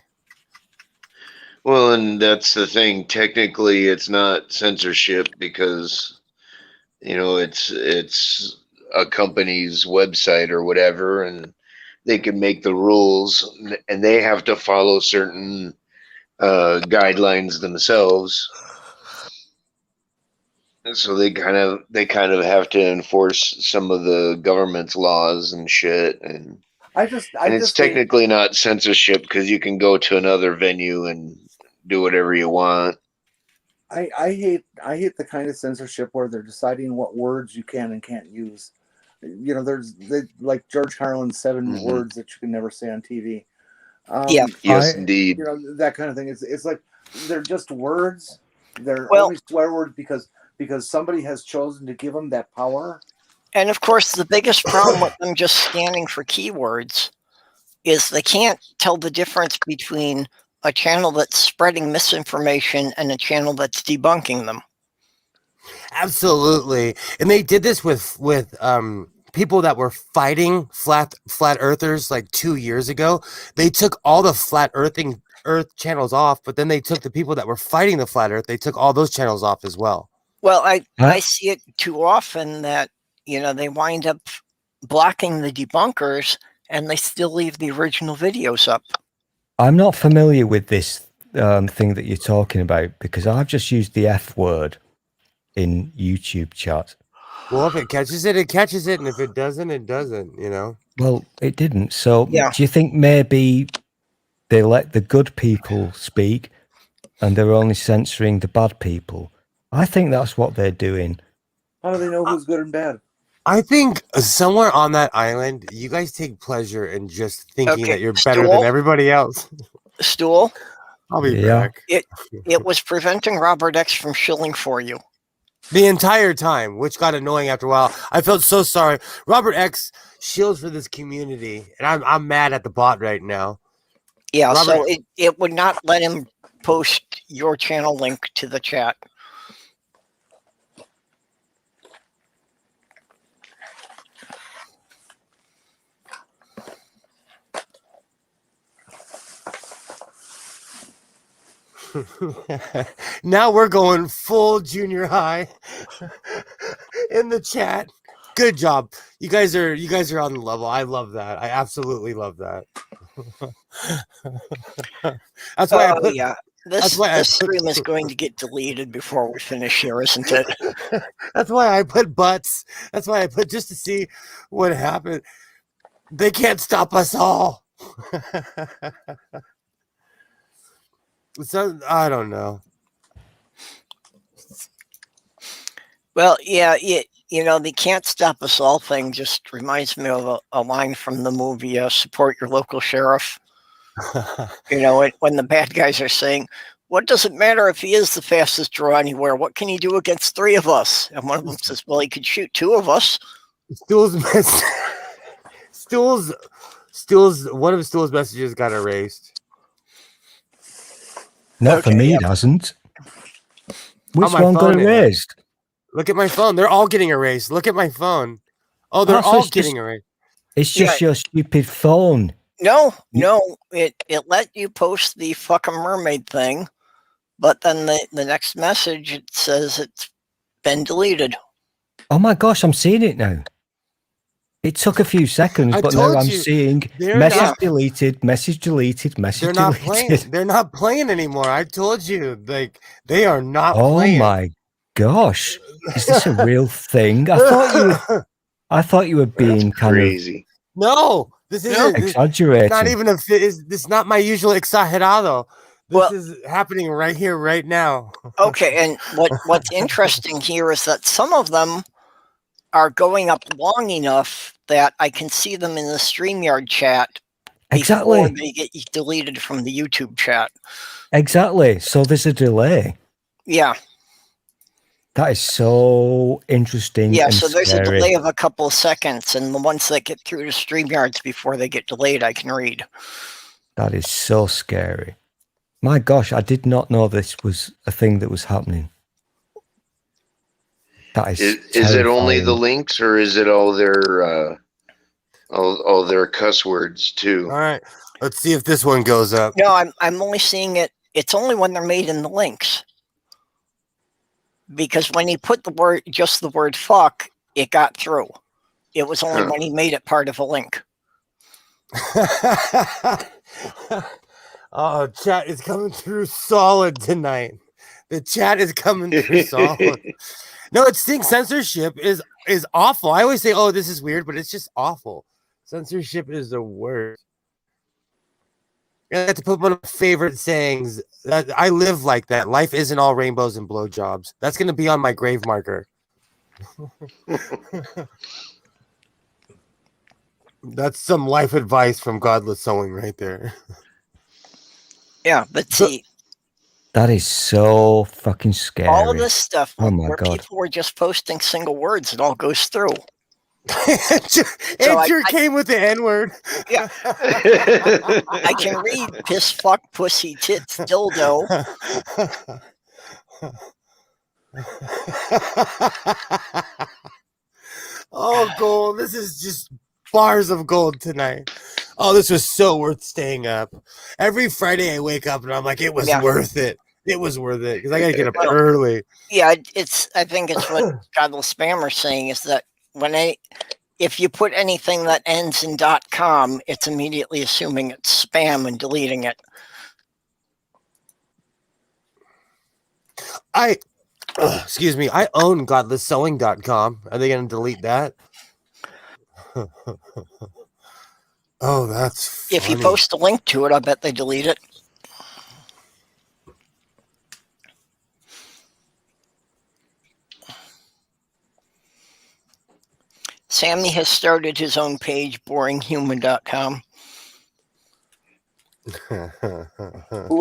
Well, and that's the thing. Technically, it's not censorship because, you know, it's a company's website or whatever, and they can make the rules, and they have to follow certain guidelines themselves. And so they kind of have to enforce some of the government's laws and shit, and it's technically not censorship because you can go to another venue and do whatever you want. I hate the kind of censorship where they're deciding what words you can and can't use. You know, like George Carlin's 7 words that you can never say on TV. Yeah. Yes, indeed. You know, that kind of thing. It's like they're just words. They're Well, only swear words because somebody has chosen to give them that power. And of course, the biggest problem with them just scanning for keywords is they can't tell the difference between a channel that's spreading misinformation and a channel that's debunking them. Absolutely. And they did this with people that were fighting flat earthers like 2 years ago. They took all the flat earth channels off, but then they took the people that were fighting the flat earth, they took all those channels off as well. Well, I see it too often that, you know, they wind up blocking the debunkers and they still leave the original videos up. I'm not familiar with this thing that you're talking about because I've just used the F word in YouTube chat. Well, if it catches it, it catches it, and if it doesn't, it doesn't, you know? Well, it didn't. So Yeah. Do you think maybe they let the good people speak and they're only censoring the bad people? I think that's what they're doing. How do they know who's good and bad? I think somewhere on that island, you guys take pleasure in just thinking that you're better than everybody else. Stool? I'll be back. It was preventing Robert X from shilling for you. The entire time, which got annoying after a while. I felt so sorry. Robert X shields for this community, and I'm mad at the bot right now. Yeah, so it would not let him post your channel link to the chat. Now we're going full junior high in the chat. Good job. You guys are on the level. I love that. I absolutely love that. That's why This stream is going to get deleted before we finish here, isn't it? That's why I put butts. That's why I put just to see what happened. They can't stop us all. So I don't know. Well, yeah, you know, the "can't stop us all" thing just reminds me of a line from the movie "Support Your Local Sheriff." You know, when the bad guys are saying, "What does it matter if he is the fastest draw anywhere? What can he do against 3 of us?" And one of them says, "Well, he could shoot 2 of us." One of Stool's messages got erased. Not for Okay, me, yep. it hasn't. Which my one got phone, it has. erased? Look at my phone. They're all getting erased. Look at my phone. Oh, they're Oh, so all it's getting just- erased. It's just Yeah. your stupid phone. No, it let you post the fucking mermaid thing, but then the next message it says it's been deleted. Oh my gosh, I'm seeing it now. It took a few seconds, I but now told I'm you, seeing they're message not- deleted, message deleted, message They're not deleted. playing. They're not playing anymore. I told you, like they are not Oh playing. my gosh, is this a real thing? I thought you were being kind of Crazy. No, this isn't. This, exaggerating. not even a fit. This is not my usual exagerado. This Well- is happening right here, right now. Okay, and what's interesting here is that some of them are going up long enough that I can see them in the StreamYard chat before Exactly. they get deleted from the YouTube chat. Exactly. So there's a delay. Yeah, That is so interesting. yeah. and So there's scary. a delay of a couple of seconds, and the ones that get through to StreamYards before they get delayed, I can read. That is so scary. My gosh, I did not know this was a thing that was happening. That Is it only the terrifying. links, or is it all their cuss words too? All right, let's see if this one goes up. No, I'm only seeing it. It's only when they're made in the links. Because when he put just the word fuck, it got through. It was only when he made it part of a link. Oh, chat is coming through solid tonight. The chat is coming through solid. No, it's think censorship is awful. I always say, "Oh, this is weird," but it's just awful. Censorship is the worst. I have to put one of my favorite sayings. That I live like that. Life isn't all rainbows and blowjobs. That's going to be on my grave marker. That's some life advice from Godless Sewing right there. Yeah, but see, That is so fucking scary. all of this stuff Oh my where God. people were just posting single words, it all goes through. Andrew came with the N-word. Yeah. I can read piss, fuck, pussy, tits, dildo. Oh, gold. This is just bars of gold tonight. Oh, this was so worth staying up. Every Friday I wake up and I'm like, it was worth it. It was worth it because I got to get up early. Yeah, I think it's what Godless Spammer's saying is that if you put anything that ends in .com, it's immediately assuming it's spam and deleting it. Excuse me, I own godlesssewing.com. Are they going to delete that? Oh, that's funny. If you post a link to it, I bet they delete it. Sammy has started his own page, boringhuman.com.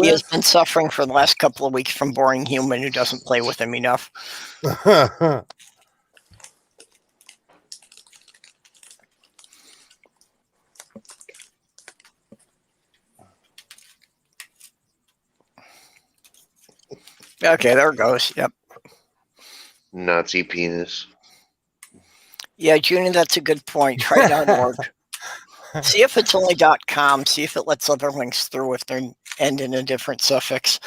He has been suffering for the last couple of weeks from Boring Human, who doesn't play with him enough. Okay, there it goes. Yep. Nazi penis. Yeah, Junie, that's a good point. Try .org. See if it's only .com. See if it lets other links through if they end in a different suffix.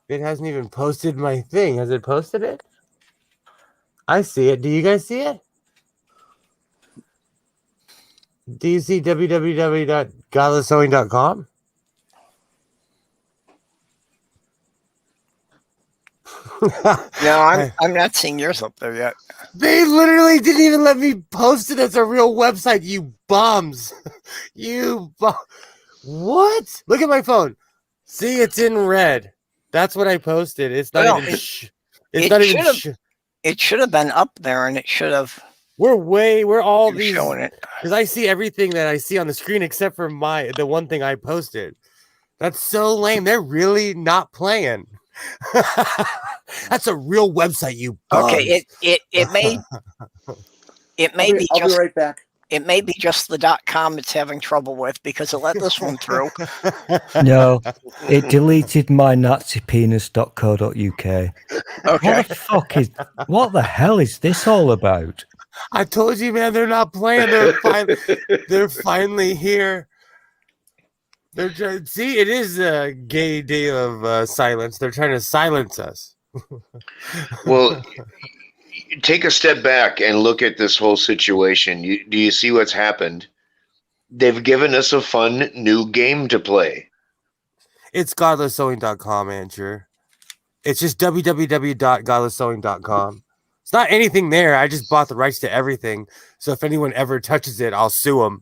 It hasn't even posted my thing. Has it posted it? I see it. Do you guys see it? Do you see www.godlesssewing.com? No, I'm not seeing yours up there yet. They literally didn't even let me post it as a real website, you bums. What? Look at my phone. See, it's in red. That's what I posted. It's not even it should have been up there, and it should have. We're all these showing it because I see everything that I see on the screen except for the one thing I posted. That's so lame. They're really not playing. That's a real website, you bums. Okay, it may It may be I'll be just right back. it may be just the .com it's having trouble with because it let this one through. No, it deleted my nazipenis.co.uk. Okay. What the hell is this all about? I told you, man, they're not playing. They're finally here. They're trying. See, it is a gay day of silence. They're trying to silence us. Well, take a step back and look at this whole situation. Do you see what's happened? They've given us a fun new game to play. It's godlesssewing.com, Andrew. It's just www.godlesssewing.com. It's not anything there. I just bought the rights to everything. So if anyone ever touches it, I'll sue them.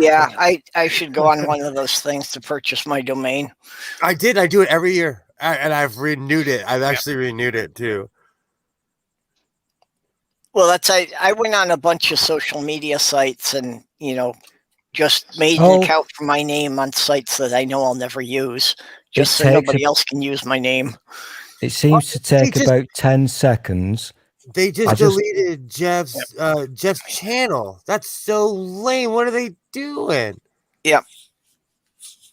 Yeah, I should go on one of those things to purchase my domain. I did. I do it every year. And I've renewed it. I've actually renewed it too. Well, I went on a bunch of social media sites and, just made an Oh. account for my name on sites that I know I'll never use, just so takes nobody else can use my name. It seems to take just- about 10 seconds. They just I just- deleted Jeff's channel. That's so lame. What are they doing?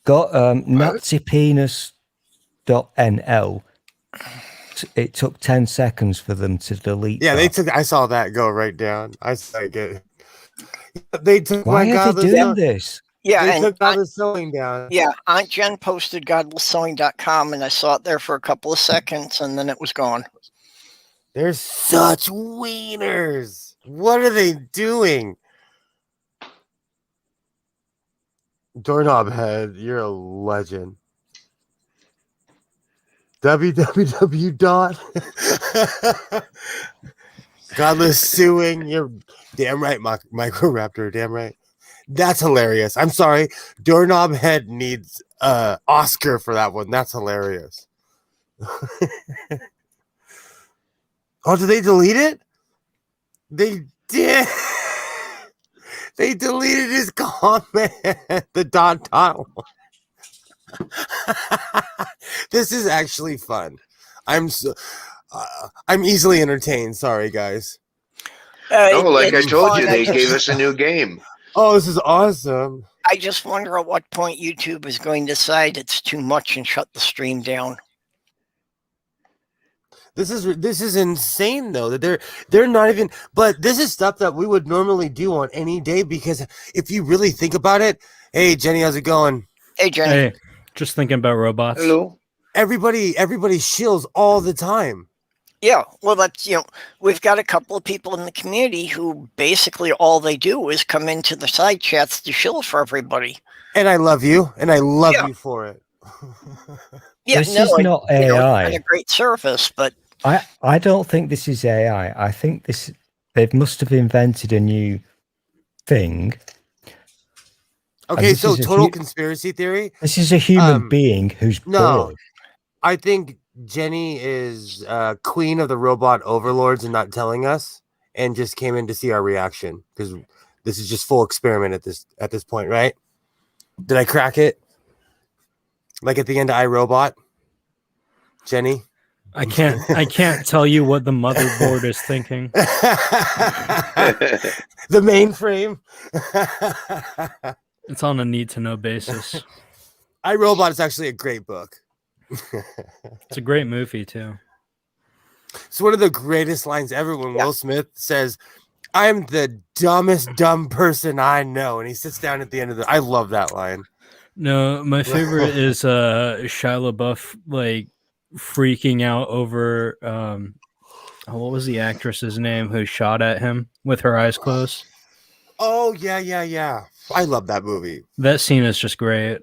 Got nazipenis.nl. It took 10 seconds for them to delete. Yeah, that. I saw that go right down. I saw it. They took Why my are godless. they doing this? Yeah, They and took godless sewing down. yeah, Aunt Jen posted godlesssewing.com and I saw it there for a couple of seconds and then it was gone. They're such wieners. What are they doing? Doorknob head, you're a legend. www. Godless suing. You're damn right, Microraptor. Damn right. That's hilarious. I'm sorry. Doorknob head needs Oscar for that one. That's hilarious. Oh, did they delete it? They did. They deleted his comment. The dot. This is actually fun. I'm easily entertained. Sorry, guys. Like I It's told fun. you, they gave us a new game. Oh, this is awesome. I just wonder at what point YouTube is going to decide it's too much and shut the stream down. This is insane though that they're not even. But this is stuff that we would normally do on any day because if you really think about it, hey Jenny, how's it going? Hey, Jenny. Hey, just thinking about robots. Hello. Everybody shills all the time. Yeah, well, that's, we've got a couple of people in the community who basically all they do is come into the side chats to shill for everybody. And I love you, and I love you for it. Yeah, This is not it's AI. been a great service, but I don't think this is AI. I think they must have invented a new thing. Okay, this so is a total hu- conspiracy theory. This is a human being who's No. bored. I think Jenny is queen of the robot overlords and not telling us, and just came in to see our reaction because this is just full experiment at this point, right? Did I crack it? Like at the end of iRobot, Jenny. I can't tell you what the motherboard is thinking. The mainframe. It's on a need to know basis. iRobot is actually a great book. It's a great movie too. It's one of the greatest lines ever when Will Smith says, "I'm the dumbest dumb person I know," and he sits down at the end of I love that line. No, my favorite is Shia LaBeouf like freaking out over what was the actress's name who shot at him with her eyes closed? Oh yeah. I love that movie. That scene is just great.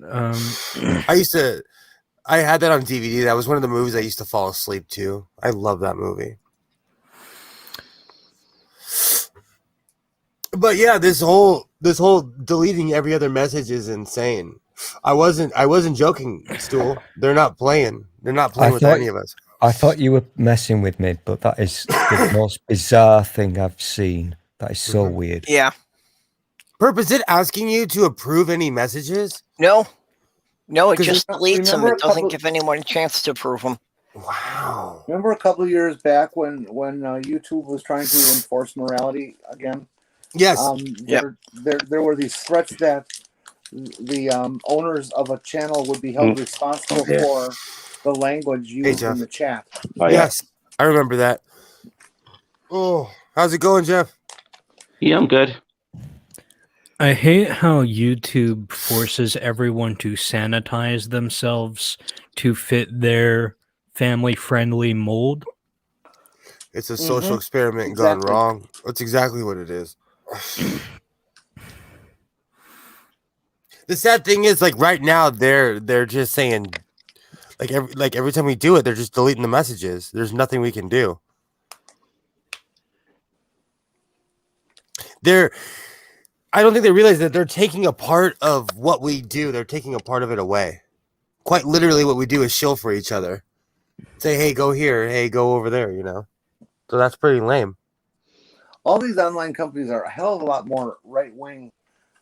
I had that on DVD. That was one of the movies I used to fall asleep to. I love that movie. But yeah, this whole deleting every other message is insane. I wasn't joking, Stool. They're not playing. They're not playing with any of us. I thought you were messing with me, but that is the most bizarre thing I've seen. That is so weird. yeah. Perp, is it asking you to approve any messages? No, it 'Cause just deletes them. remember It a doesn't couple- give anyone a chance to approve them. Wow. Remember a couple of years back when YouTube was trying to enforce morality again? Yes. There were these threats that the owners of a channel would be held responsible for the language used in the chat. Oh, yes, I remember that. Oh, how's it going, Jeff? Yeah, I'm good. I hate how YouTube forces everyone to sanitize themselves to fit their family-friendly mold. It's a social experiment gone wrong. That's exactly what it is. The sad thing is, like right now, they're just saying, every time we do it, they're just deleting the messages. There's nothing we can do. I don't think they realize that they're taking a part of what we do. They're taking a part of it away. Quite literally, what we do is shill for each other. Say, hey, go here. Hey, go over there. So that's pretty lame. All these online companies are a hell of a lot more right-wing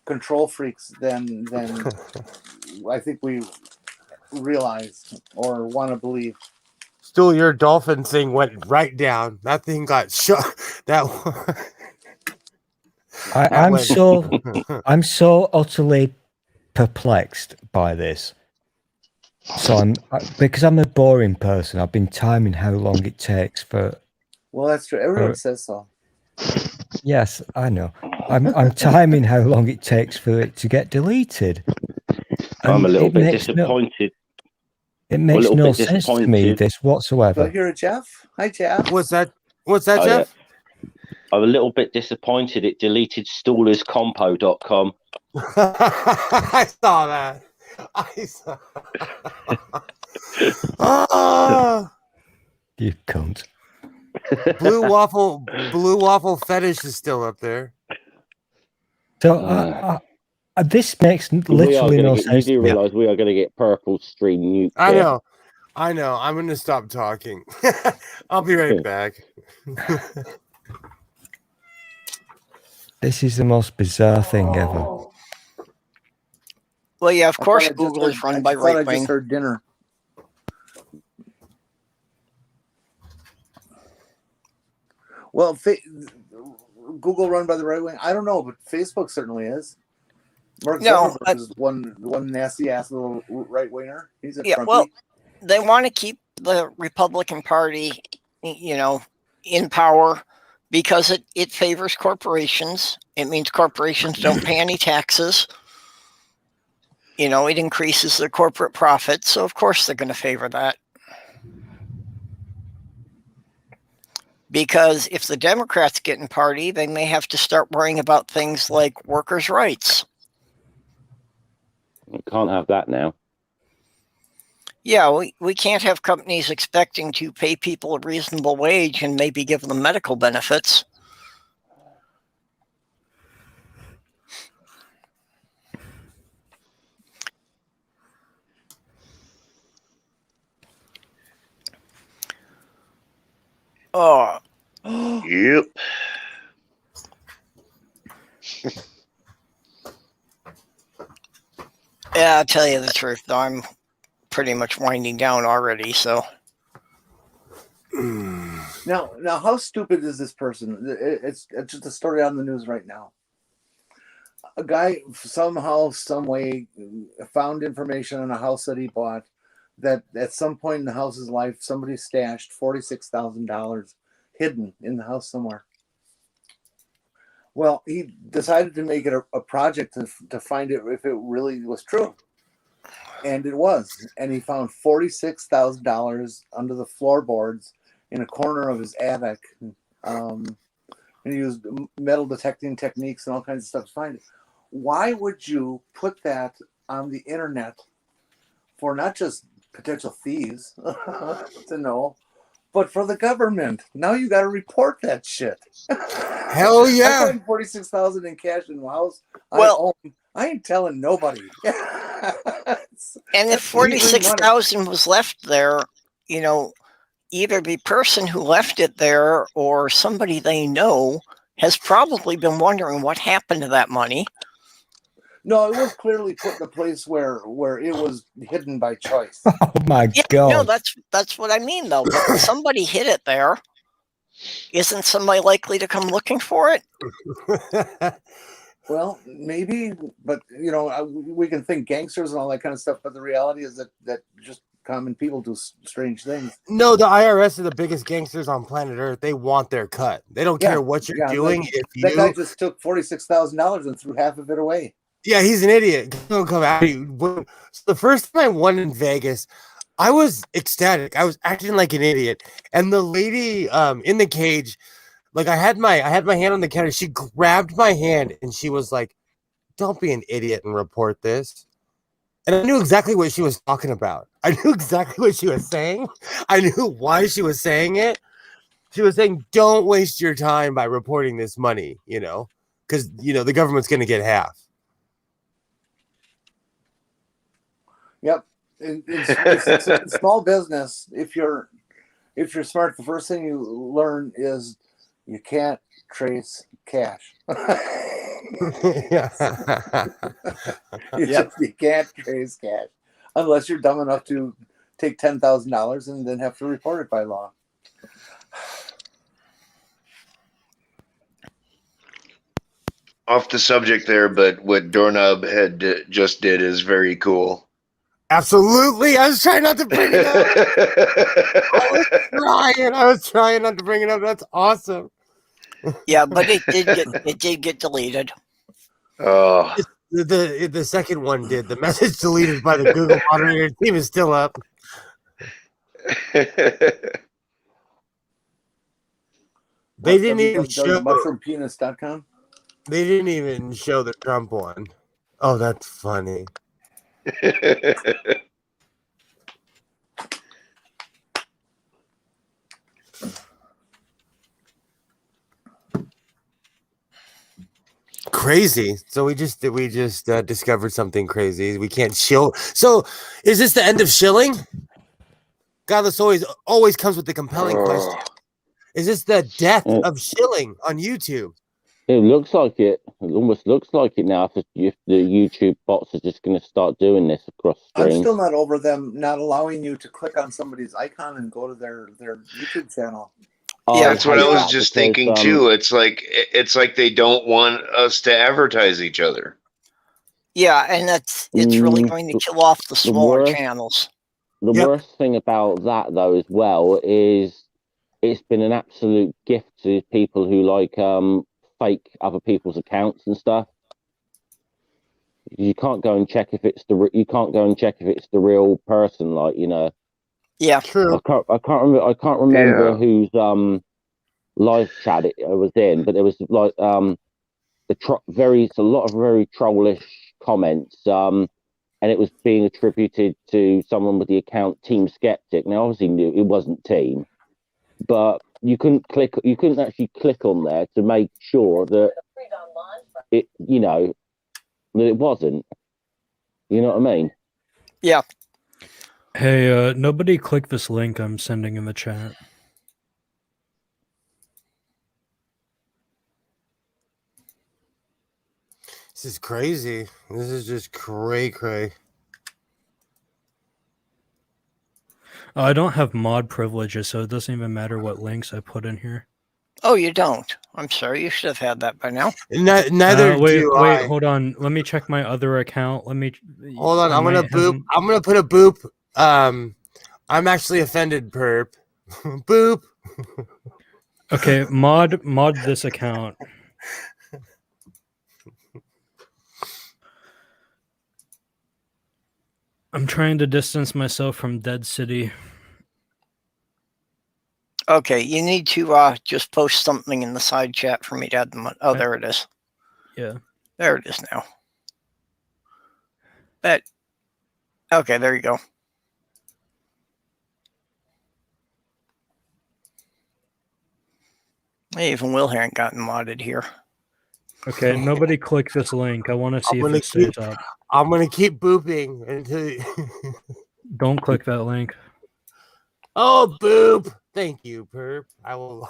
control freaks than I think we realize or want to believe. Still, your dolphin thing went right down. That thing got shut. I'm so utterly perplexed by this. So because I'm a boring person, I've been timing how long it takes for. Well, that's true. Everyone says so. Yes, I know. I'm timing how long it takes for it to get deleted. I'm a little bit disappointed. It makes no sense to me, this whatsoever. So here, Jeff. Hi, Jeff. What's that, Jeff? Yeah. I'm a little bit disappointed it deleted stoolerscompo.com. I saw that. Oh, you cunt. Blue waffle fetish is still up there. So this makes literally no sense. You do realize we are going to get purple stream nuked. I know. I'm going to stop talking. I'll be right back. This is the most bizarre thing ever. Well, yeah, of course, Google is run by right wing. I just heard dinner. Well, Google run by the right wing. I don't know, but Facebook certainly is. Mark Zuckerberg is one nasty ass little right winger. He's a Trumpy. Well, they want to keep the Republican Party, in power because it favors corporations. It means corporations don't pay any taxes. It increases their corporate profits, so of course they're going to favor that. Because if the Democrats get in party, they may have to start worrying about things like workers' rights. We can't have that now. Yeah, we can't have companies expecting to pay people a reasonable wage and maybe give them medical benefits. Oh. Yep. Yeah, I'll tell you the truth, though. I'm pretty much winding down already, so. Now, how stupid is this person? It's just a story on the news right now. A guy somehow, some way, found information on a house that he bought that at some point in the house's life, somebody stashed $46,000 hidden in the house somewhere. Well, he decided to make it a project to find it if it really was true. And it was. And he found $46,000 under the floorboards in a corner of his attic. And he used metal detecting techniques and all kinds of stuff to find it. Why would you put that on the internet for not just potential thieves to know, but for the government? Now you got to report that shit. Hell yeah! I found $46,000 in cash in the house. Well, I ain't telling nobody. And if 46,000 was left there, either the person who left it there or somebody they know has probably been wondering what happened to that money. No, it was clearly put in a place where it was hidden by choice. Oh my Yeah, god! no, that's what I mean though. But somebody hid it there. Isn't somebody likely to come looking for it? Well, maybe, but we can think gangsters and all that kind of stuff. But the reality is that just common people do strange things. No, the IRS are the biggest gangsters on planet Earth. They want their cut. They don't care what you're doing. That guy just took $46,000 and threw half of it away. Yeah, he's an idiot. He'll come after you. So the first time I won in Vegas, I was ecstatic. I was acting like an idiot, and the lady in the cage, like I had my hand on the counter. She grabbed my hand and she was like, "Don't be an idiot and report this." And I knew exactly what she was talking about. I knew exactly what she was saying. I knew why she was saying it. She was saying, "Don't waste your time by reporting this money," because the government's going to get half. Yep. In small business, if you're smart, the first thing you learn is you can't trace cash. You can't trace cash unless you're dumb enough to take $10,000 and then have to report it by law. Off the subject there, but what Doorknob had just did is very cool. Absolutely. I was trying not to bring it up. I was trying not to bring it up. That's awesome. Yeah, but it did get deleted. Oh. The second one did. The message deleted by the Google moderator team is still up. They didn't even show mushroompenis.com. They didn't even show the Trump one. Oh, that's funny. Crazy. So we just discovered something crazy. We can't shill. So is this the end of shilling? God, this always comes with the compelling question. Is this the death of shilling on YouTube? It looks like it. It almost looks like it now. If the YouTube bots are just going to start doing this across I'm screen. still not over them not allowing you to click on somebody's icon and go to their YouTube channel. Yeah, that's what I was just thinking too. It's like they don't want us to advertise each other. Yeah, and it's really going to kill off the smaller channels. The worst thing about that, though, as well, is it's been an absolute gift to people who like fake other people's accounts and stuff. You can't go and check if it's the real person, Yeah, true. I can't remember whose live chat it was in, but there was like a lot of very trollish comments, and it was being attributed to someone with the account Team Skeptic. Now, obviously, it wasn't Team, but you couldn't actually click on there to make sure that it, that it wasn't. You know what I mean? Yeah. Hey, nobody click this link I'm sending in the chat. This is crazy. This is just cray. I don't have mod privileges, so it doesn't even matter what links I put in here. Oh, you don't? I'm sorry. You should have had that by now. Neither do I. Wait, hold on. Let me check my other account. Hold on. I'm gonna boop. I'm gonna put a boop. I'm actually offended, perp. Boop. Okay, mod this account. I'm trying to distance myself from Dead City. Okay, you need to just post something in the side chat for me to add them. Oh, there it is. Yeah. There it is now. Okay, there you go. Hey, even Will hadn't gotten modded here. Okay, nobody click this link. I want to see if it stays up. I'm gonna keep booping until. Don't click that link. Oh, boop! Thank you, perp. I'll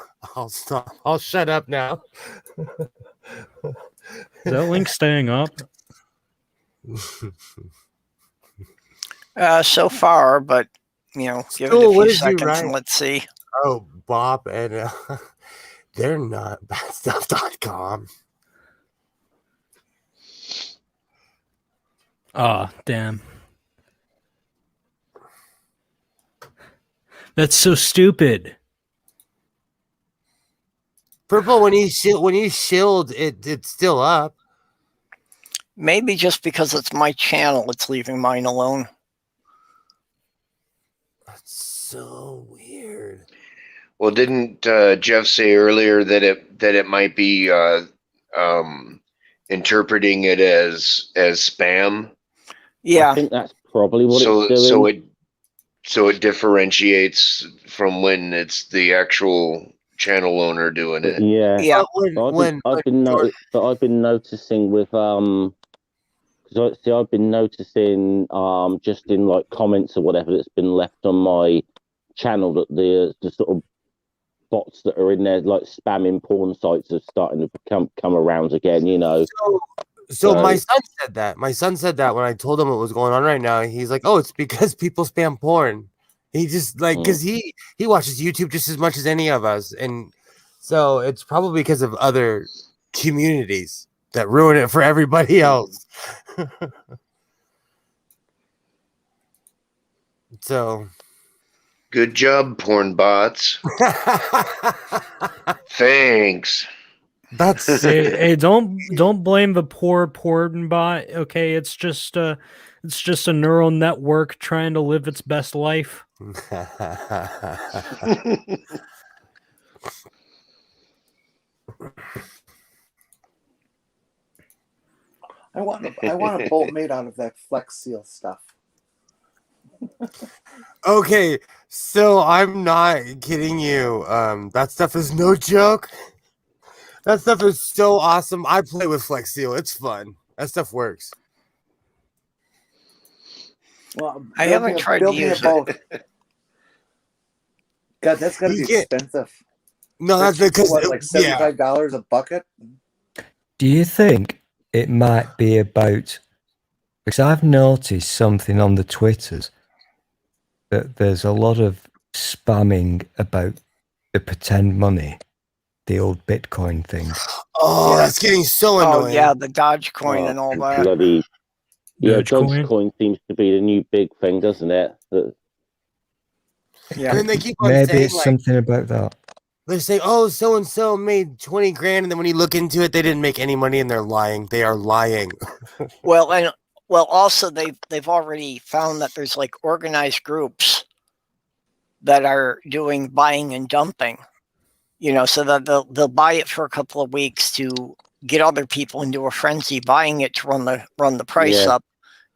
stop. I'll shut up now. Is that link staying up? So far, but give it a Stool, what few did you seconds write? and let's see. Oh, Bob and they're not badstuff.com. Oh, damn. That's so stupid. Purple, when you shield it's still up. Maybe just because it's my channel, it's leaving mine alone. That's so weird. Well, didn't Jeff say earlier that it might be interpreting it as spam? Yeah. I think that's probably what it's doing. So it differentiates from when it's the actual channel owner doing it. Yeah. Yeah. I've been noticing with because I've been noticing just in like comments or whatever that's been left on my channel that the sort of bots that are in there like spamming porn sites are starting to come around again, So my son said that. My son said that when I told him what was going on right now. He's like, "Oh, it's because people spam porn." He just because he watches YouTube just as much as any of us, and so it's probably because of other communities that ruin it for everybody else. So good job, porn bots. Thanks. That's hey, don't blame the poor porn bot. Okay, it's just a neural network trying to live its best life. I want a bolt made out of that Flex Seal stuff. Okay, so I'm not kidding you. That stuff is no joke. That stuff is so awesome. I play with Flex Seal. It's fun. That stuff works. Well, I haven't tried to use it. God, that's gotta be expensive. No, that's because like $75 a bucket. Do you think it might be about? Because I've noticed something on the Twitters that there's a lot of spamming about the pretend money, the old Bitcoin thing. Oh, that's getting so annoying. Oh yeah, the Dogecoin and all that. Bloody Dogecoin seems to be the new big thing, doesn't it? Yeah. And then they keep on Maybe saying it's something about that. They say, "Oh, so and so made 20 grand," and then when you look into it, they didn't make any money, and they're lying. They are lying. Well, also they've already found that there's like organized groups that are doing buying and dumping. So that they'll buy it for a couple of weeks to get other people into a frenzy buying it to run the price up,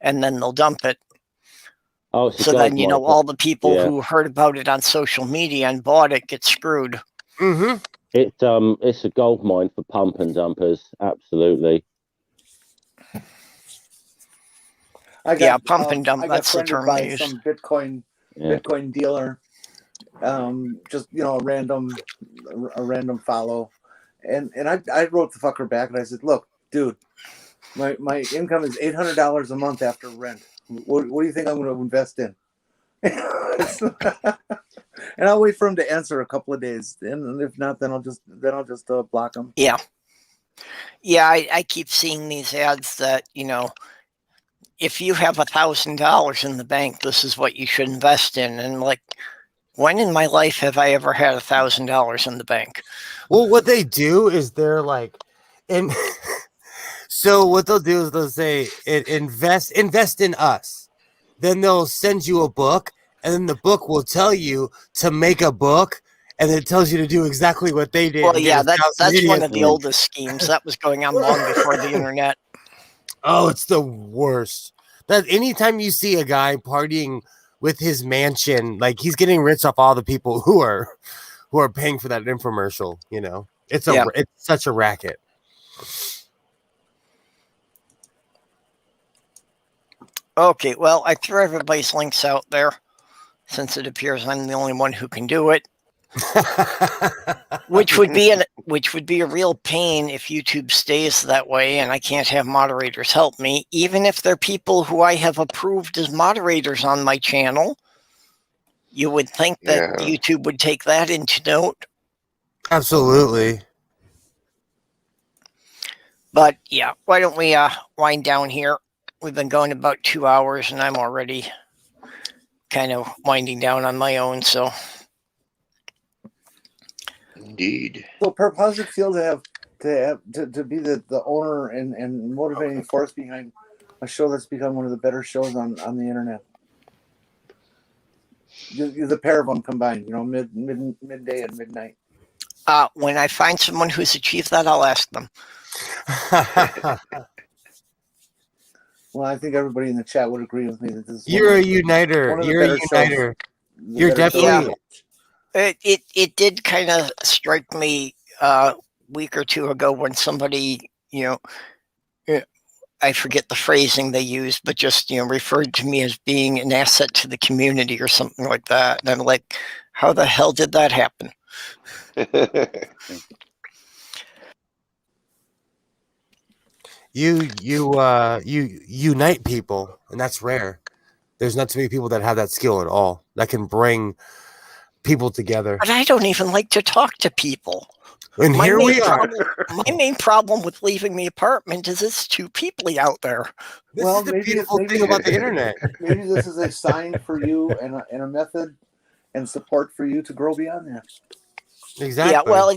and then they'll dump it. Oh, so then all the people who heard about it on social media and bought it get screwed. Mm-hmm. It's a gold mine for pump and dumpers. Absolutely. Pump and dump. That's the term by they use. some Bitcoin dealer. Just a random follow, and I wrote the fucker back and I said, "Look, dude, my income is $800 a month after rent. What do you think I'm going to invest in?" And I'll wait for him to answer a couple of days, and if not, then I'll just block him. Yeah. I keep seeing these ads that if you have $1,000 in the bank, this is what you should invest in, and like. When in my life have I ever had $1,000 in the bank? Well, what they do is they're like, and so what they'll do is they'll say, invest in us. Then they'll send you a book, and then the book will tell you to make a book, and it tells you to do exactly what they did. Well, yeah, that's one of the oldest schemes. That was going on long before the internet. Oh, it's the worst. That anytime you see a guy partying with his mansion, like he's getting rich off all the people who are paying for that infomercial, it's such a racket. Okay, well, I threw everybody's links out there since it appears I'm the only one who can do it. which would be a real pain if YouTube stays that way and I can't have moderators help me, even if they're people who I have approved as moderators on my channel. You would think that YouTube would take that into note. Absolutely. But yeah, why don't we wind down here? We've been going about 2 hours and I'm already kind of winding down on my own, so. Indeed. So, Perp, how does it feel to be the owner and motivating force behind a show that's become one of the better shows on the internet? The pair of them combined, midday and midnight. When I find someone who's achieved that, I'll ask them. Well, I think everybody in the chat would agree with me that this is You're a uniter. You're a uniter. You're definitely. It did kind of strike me a week or two ago when somebody, I forget the phrasing they used, but just, referred to me as being an asset to the community or something like that. And I'm like, how the hell did that happen? You unite people, and that's rare. There's not too many people that have that skill at all that can bring people together. But I don't even like to talk to people. And here we are. My main problem with leaving the apartment is it's too peoply out there. This is the beautiful thing about the internet. Maybe this is a sign for you and a method and support for you to grow beyond that. Exactly. Yeah, well,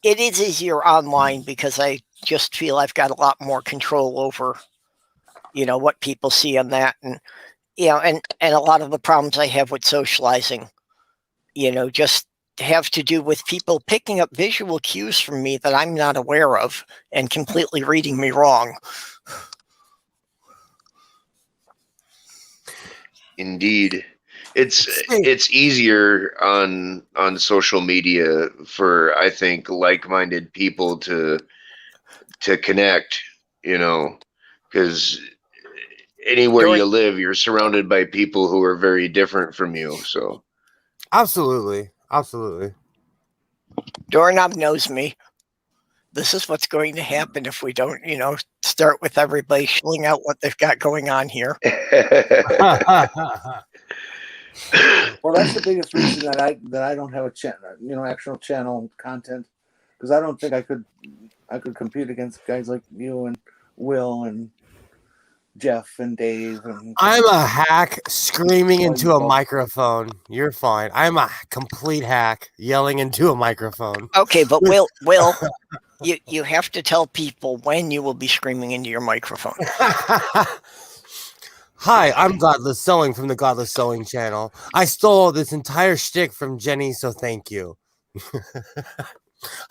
it is easier online because I just feel I've got a lot more control over, what people see on that. And, and a lot of the problems I have with socializing, just have to do with people picking up visual cues from me that I'm not aware of and completely reading me wrong. Indeed. It's easier on social media for, I think, like-minded people to connect, because anywhere you live, you're surrounded by people who are very different from you. So absolutely. Doorknob knows me. This is what's going to happen if we don't, start with everybody shilling out what they've got going on here. Well, that's the biggest reason that I don't have a channel, actual channel content, because I don't think I could compete against guys like you and Will and Jeff and Dave. And I'm a hack screaming into a microphone. You're fine. I'm a complete hack yelling into a microphone. Okay, but Will, you have to tell people when you will be screaming into your microphone. Hi, I'm Godless Sewing from the Godless Sewing channel. I stole this entire shtick from Jenny, so thank you.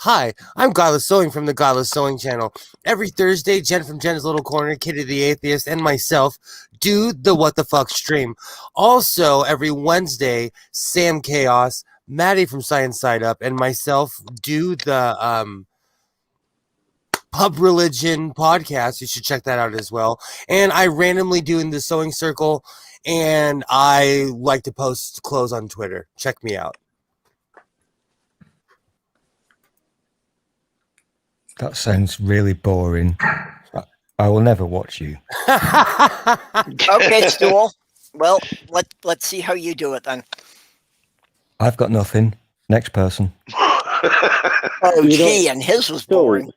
Hi, I'm Godless Sewing from the Godless Sewing channel. Every Thursday, Jen from Jen's Little Corner, Kitty the Atheist, and myself do the What the Fuck stream. Also, every Wednesday, Sam Chaos, Maddie from Science Side Up, and myself do the Pub Religion podcast. You should check that out as well. And I randomly do in the Sewing Circle, and I like to post clothes on Twitter. Check me out. That sounds really boring. I will never watch you. Okay, Stool. Well, let's see how you do it then. I've got nothing. Next person. Oh, gee, and his was boring.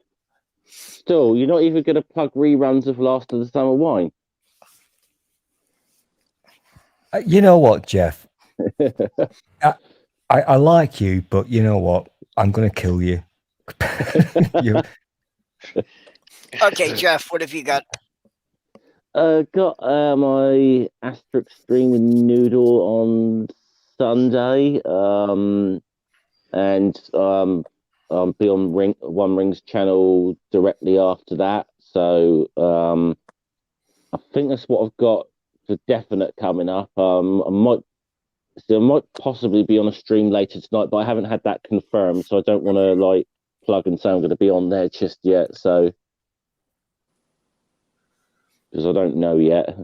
Still, you're not even going to plug reruns of Last of the Summer Wine. You know what, Jeff? I like you, but you know what? I'm going to kill you. Okay, Jeff, what have you got? Got my Asterisk stream with Noodle on Sunday, and I'll be on One Ring's channel directly after that. So I think that's what I've got for definite coming up. I might possibly be on a stream later tonight, but I haven't had that confirmed, so I don't want to plug and say I'm going to be on there just yet. So because I don't know yet.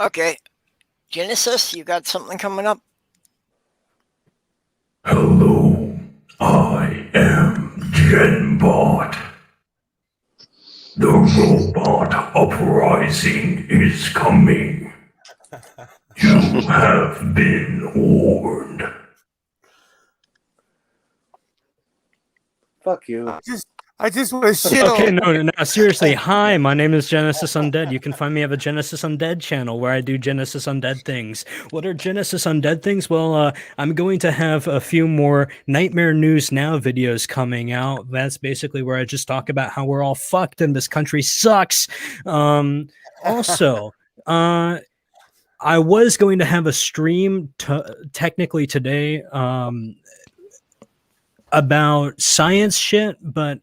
Okay. Genesis, you got something coming up? Hello, I am Genbot. The robot uprising is coming. You have been warned. Fuck you. I just want to shit Okay, on. no, seriously. Hi, my name is Genesis Undead. You can find me at the Genesis Undead channel where I do Genesis Undead things. What are Genesis Undead things? Well, I'm going to have a few more Nightmare News Now videos coming out. That's basically where I just talk about how we're all fucked and this country sucks. Also, I was going to have a stream technically today. About science shit, but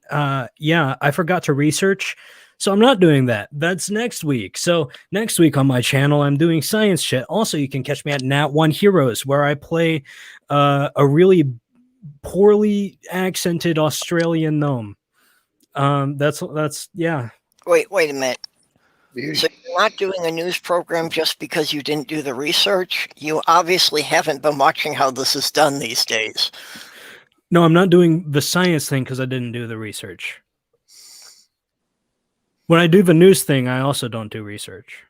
yeah, I forgot to research, so I'm not doing that. That's next week. So next week on my channel, I'm doing science shit. Also, you can catch me at Nat One Heroes, where I play a really poorly accented Australian gnome. That's yeah. Wait a minute. So you're not doing a news program just because you didn't do the research? You obviously haven't been watching how this is done these days. No, I'm not doing the science thing because I didn't do the research. When I do the news thing, I also don't do research.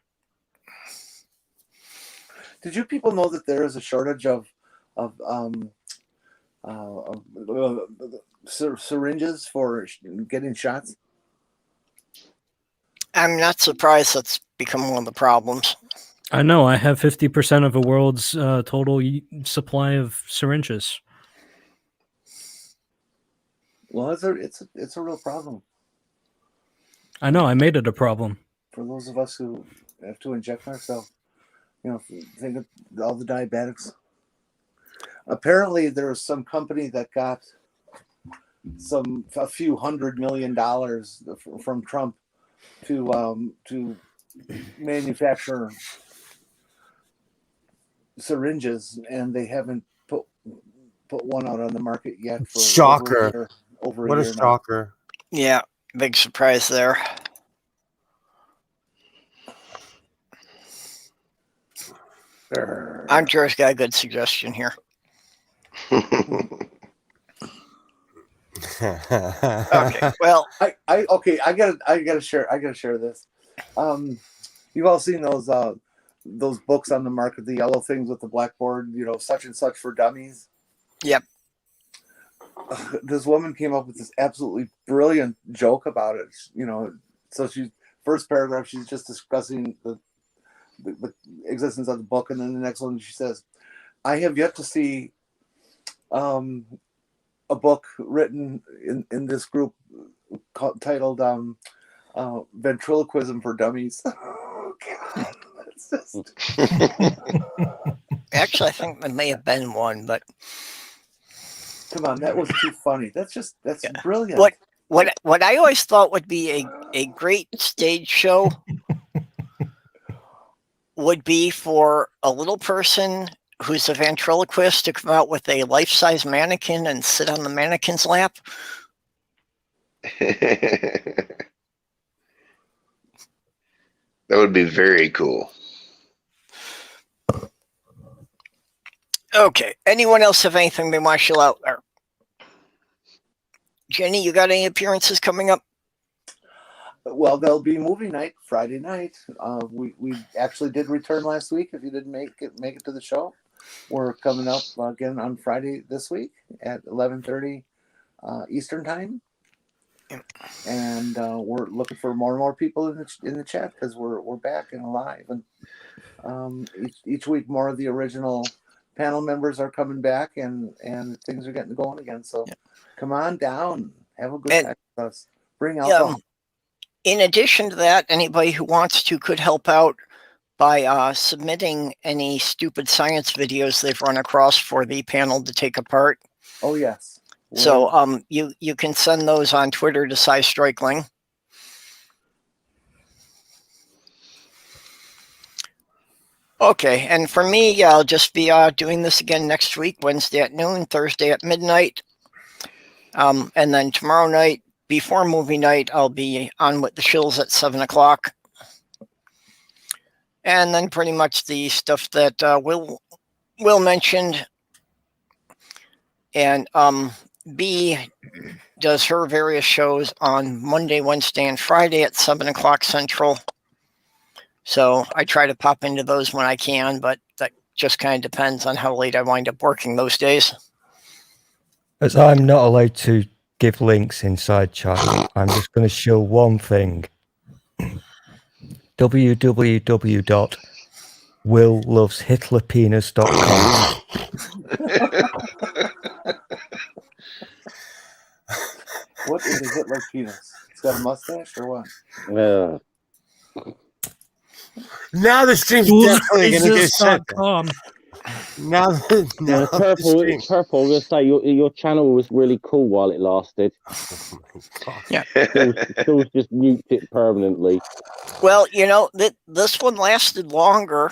Did you people know that there is a shortage of syringes for getting shots? I'm not surprised that's become one of the problems. I know. I have 50% of the world's total supply of syringes. Well, it's a real problem. I know. I made it a problem. For those of us who have to inject ourselves, you know, think of all the diabetics. Apparently, there was some company that got a few $100 million from Trump to manufacture syringes, and they haven't put one out on the market yet. For Shocker! Over What a a year now. shocker! Yeah, big surprise there. Andrew's got a good suggestion here. Okay, well, I gotta share this. You've all seen those books on the market, the yellow things with the blackboard, you know, such and such for dummies. Yep. This woman came up with this absolutely brilliant joke about it. You know, so first paragraph, she's just discussing the existence of the book, and then the next one she says, "I have yet to see a book written in this group titled Ventriloquism for Dummies." Oh, God. It's just... Actually, I think there may have been one, but come on, that was too funny. That's brilliant. What I always thought would be a great stage show would be for a little person who's a ventriloquist to come out with a life-size mannequin and sit on the mannequin's lap. That would be very cool. Okay. Anyone else have anything they want to chill out there? Jenny, you got any appearances coming up? Well, there'll be movie night Friday night. We actually did return last week. If you didn't make it to the show, we're coming up again on Friday this week at 11:30 Eastern time, and we're looking for more and more people in the chat because we're back and alive. And each week, more of the original panel members are coming back, and things are getting going again. So come on down, have a good time with us. Bring alcohol. In addition to that, anybody who wants to could help out by submitting any stupid science videos they've run across for the panel to take apart. Oh, yes. So you can send those on Twitter to Cy Strikeling. Okay, and for me, I'll just be doing this again next week, Wednesday at noon, Thursday at midnight. And then tomorrow night, before movie night, I'll be on with the shills at 7 o'clock. And then pretty much the stuff that Will mentioned. And B does her various shows on Monday, Wednesday, and Friday at 7 o'clock Central. So I try to pop into those when I can, but that just kind of depends on how late I wind up working those days. As I'm not allowed to give links inside chat, I'm just going to show one thing. www.willloveshitlerpenis.com. What is a Hitler penis? It's got a mustache or what? Now the stream's definitely going to get shut down. Now it's purple. I'm going to say your channel was really cool while it lasted. Oh my God. Yeah. Phil's just mute it permanently. Well, you know, this one lasted longer.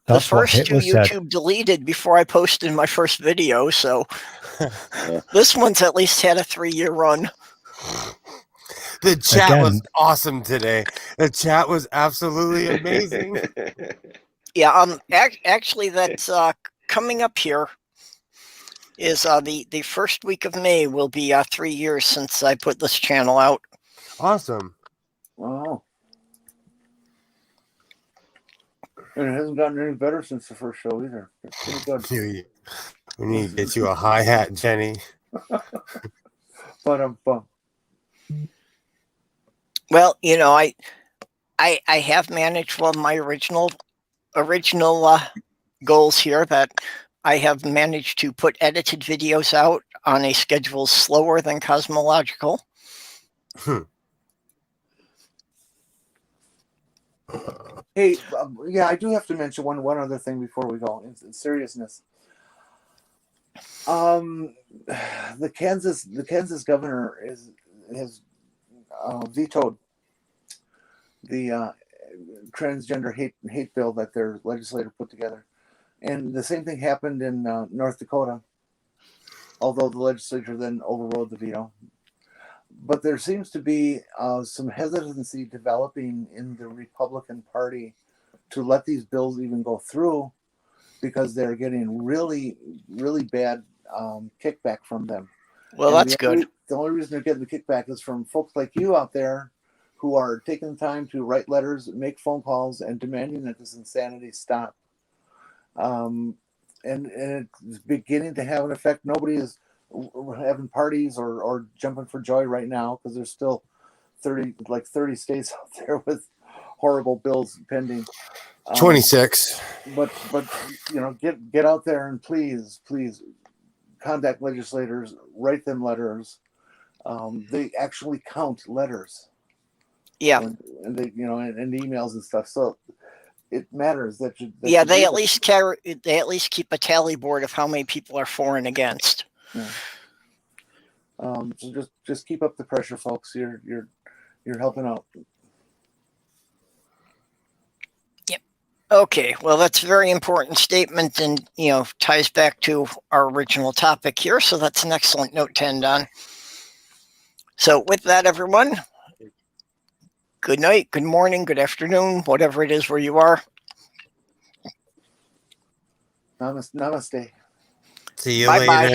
That's the what first Hitler two said. YouTube deleted before I posted my first video, so this one's at least had a 3-year run. The chat Again. was awesome today. The chat was absolutely amazing. Yeah, actually that's coming up here is the first week of May will be 3 years since I put this channel out. Awesome. Wow. And it hasn't gotten any better since the first show either. It's pretty good. We need to get you a hi-hat, Jenny. But Well, you know, I have managed one of my original goals here, that I have managed to put edited videos out on a schedule slower than cosmological. Hey, yeah, I do have to mention one other thing before we go. In seriousness, the Kansas governor has vetoed the transgender hate bill that their legislator put together, and the same thing happened in North Dakota. Although the legislature then overrode the veto. But there seems to be some hesitancy developing in the Republican Party to let these bills even go through, because they're getting really, really bad kickback from them. Well, and that's good. The only reason they're getting the kickback is from folks like you out there who are taking the time to write letters, make phone calls, and demanding that this insanity stop. And it's beginning to have an effect. Nobody is having parties or jumping for joy right now, because there's still 30 states out there with horrible bills pending. 26. But you know, get out there and please contact legislators, write them letters. They actually count letters. Yeah. And they, you know, and emails and stuff. So it matters that you. Yeah, they at least keep a tally board of how many people are for and against. Yeah. So just keep up the pressure, folks. You're helping out. Yep. Okay. Well, that's a very important statement, and you know, ties back to our original topic here. So that's an excellent note to end on. So with that, everyone, good night, good morning, good afternoon, whatever it is where you are. Namaste. See you Bye-bye. later.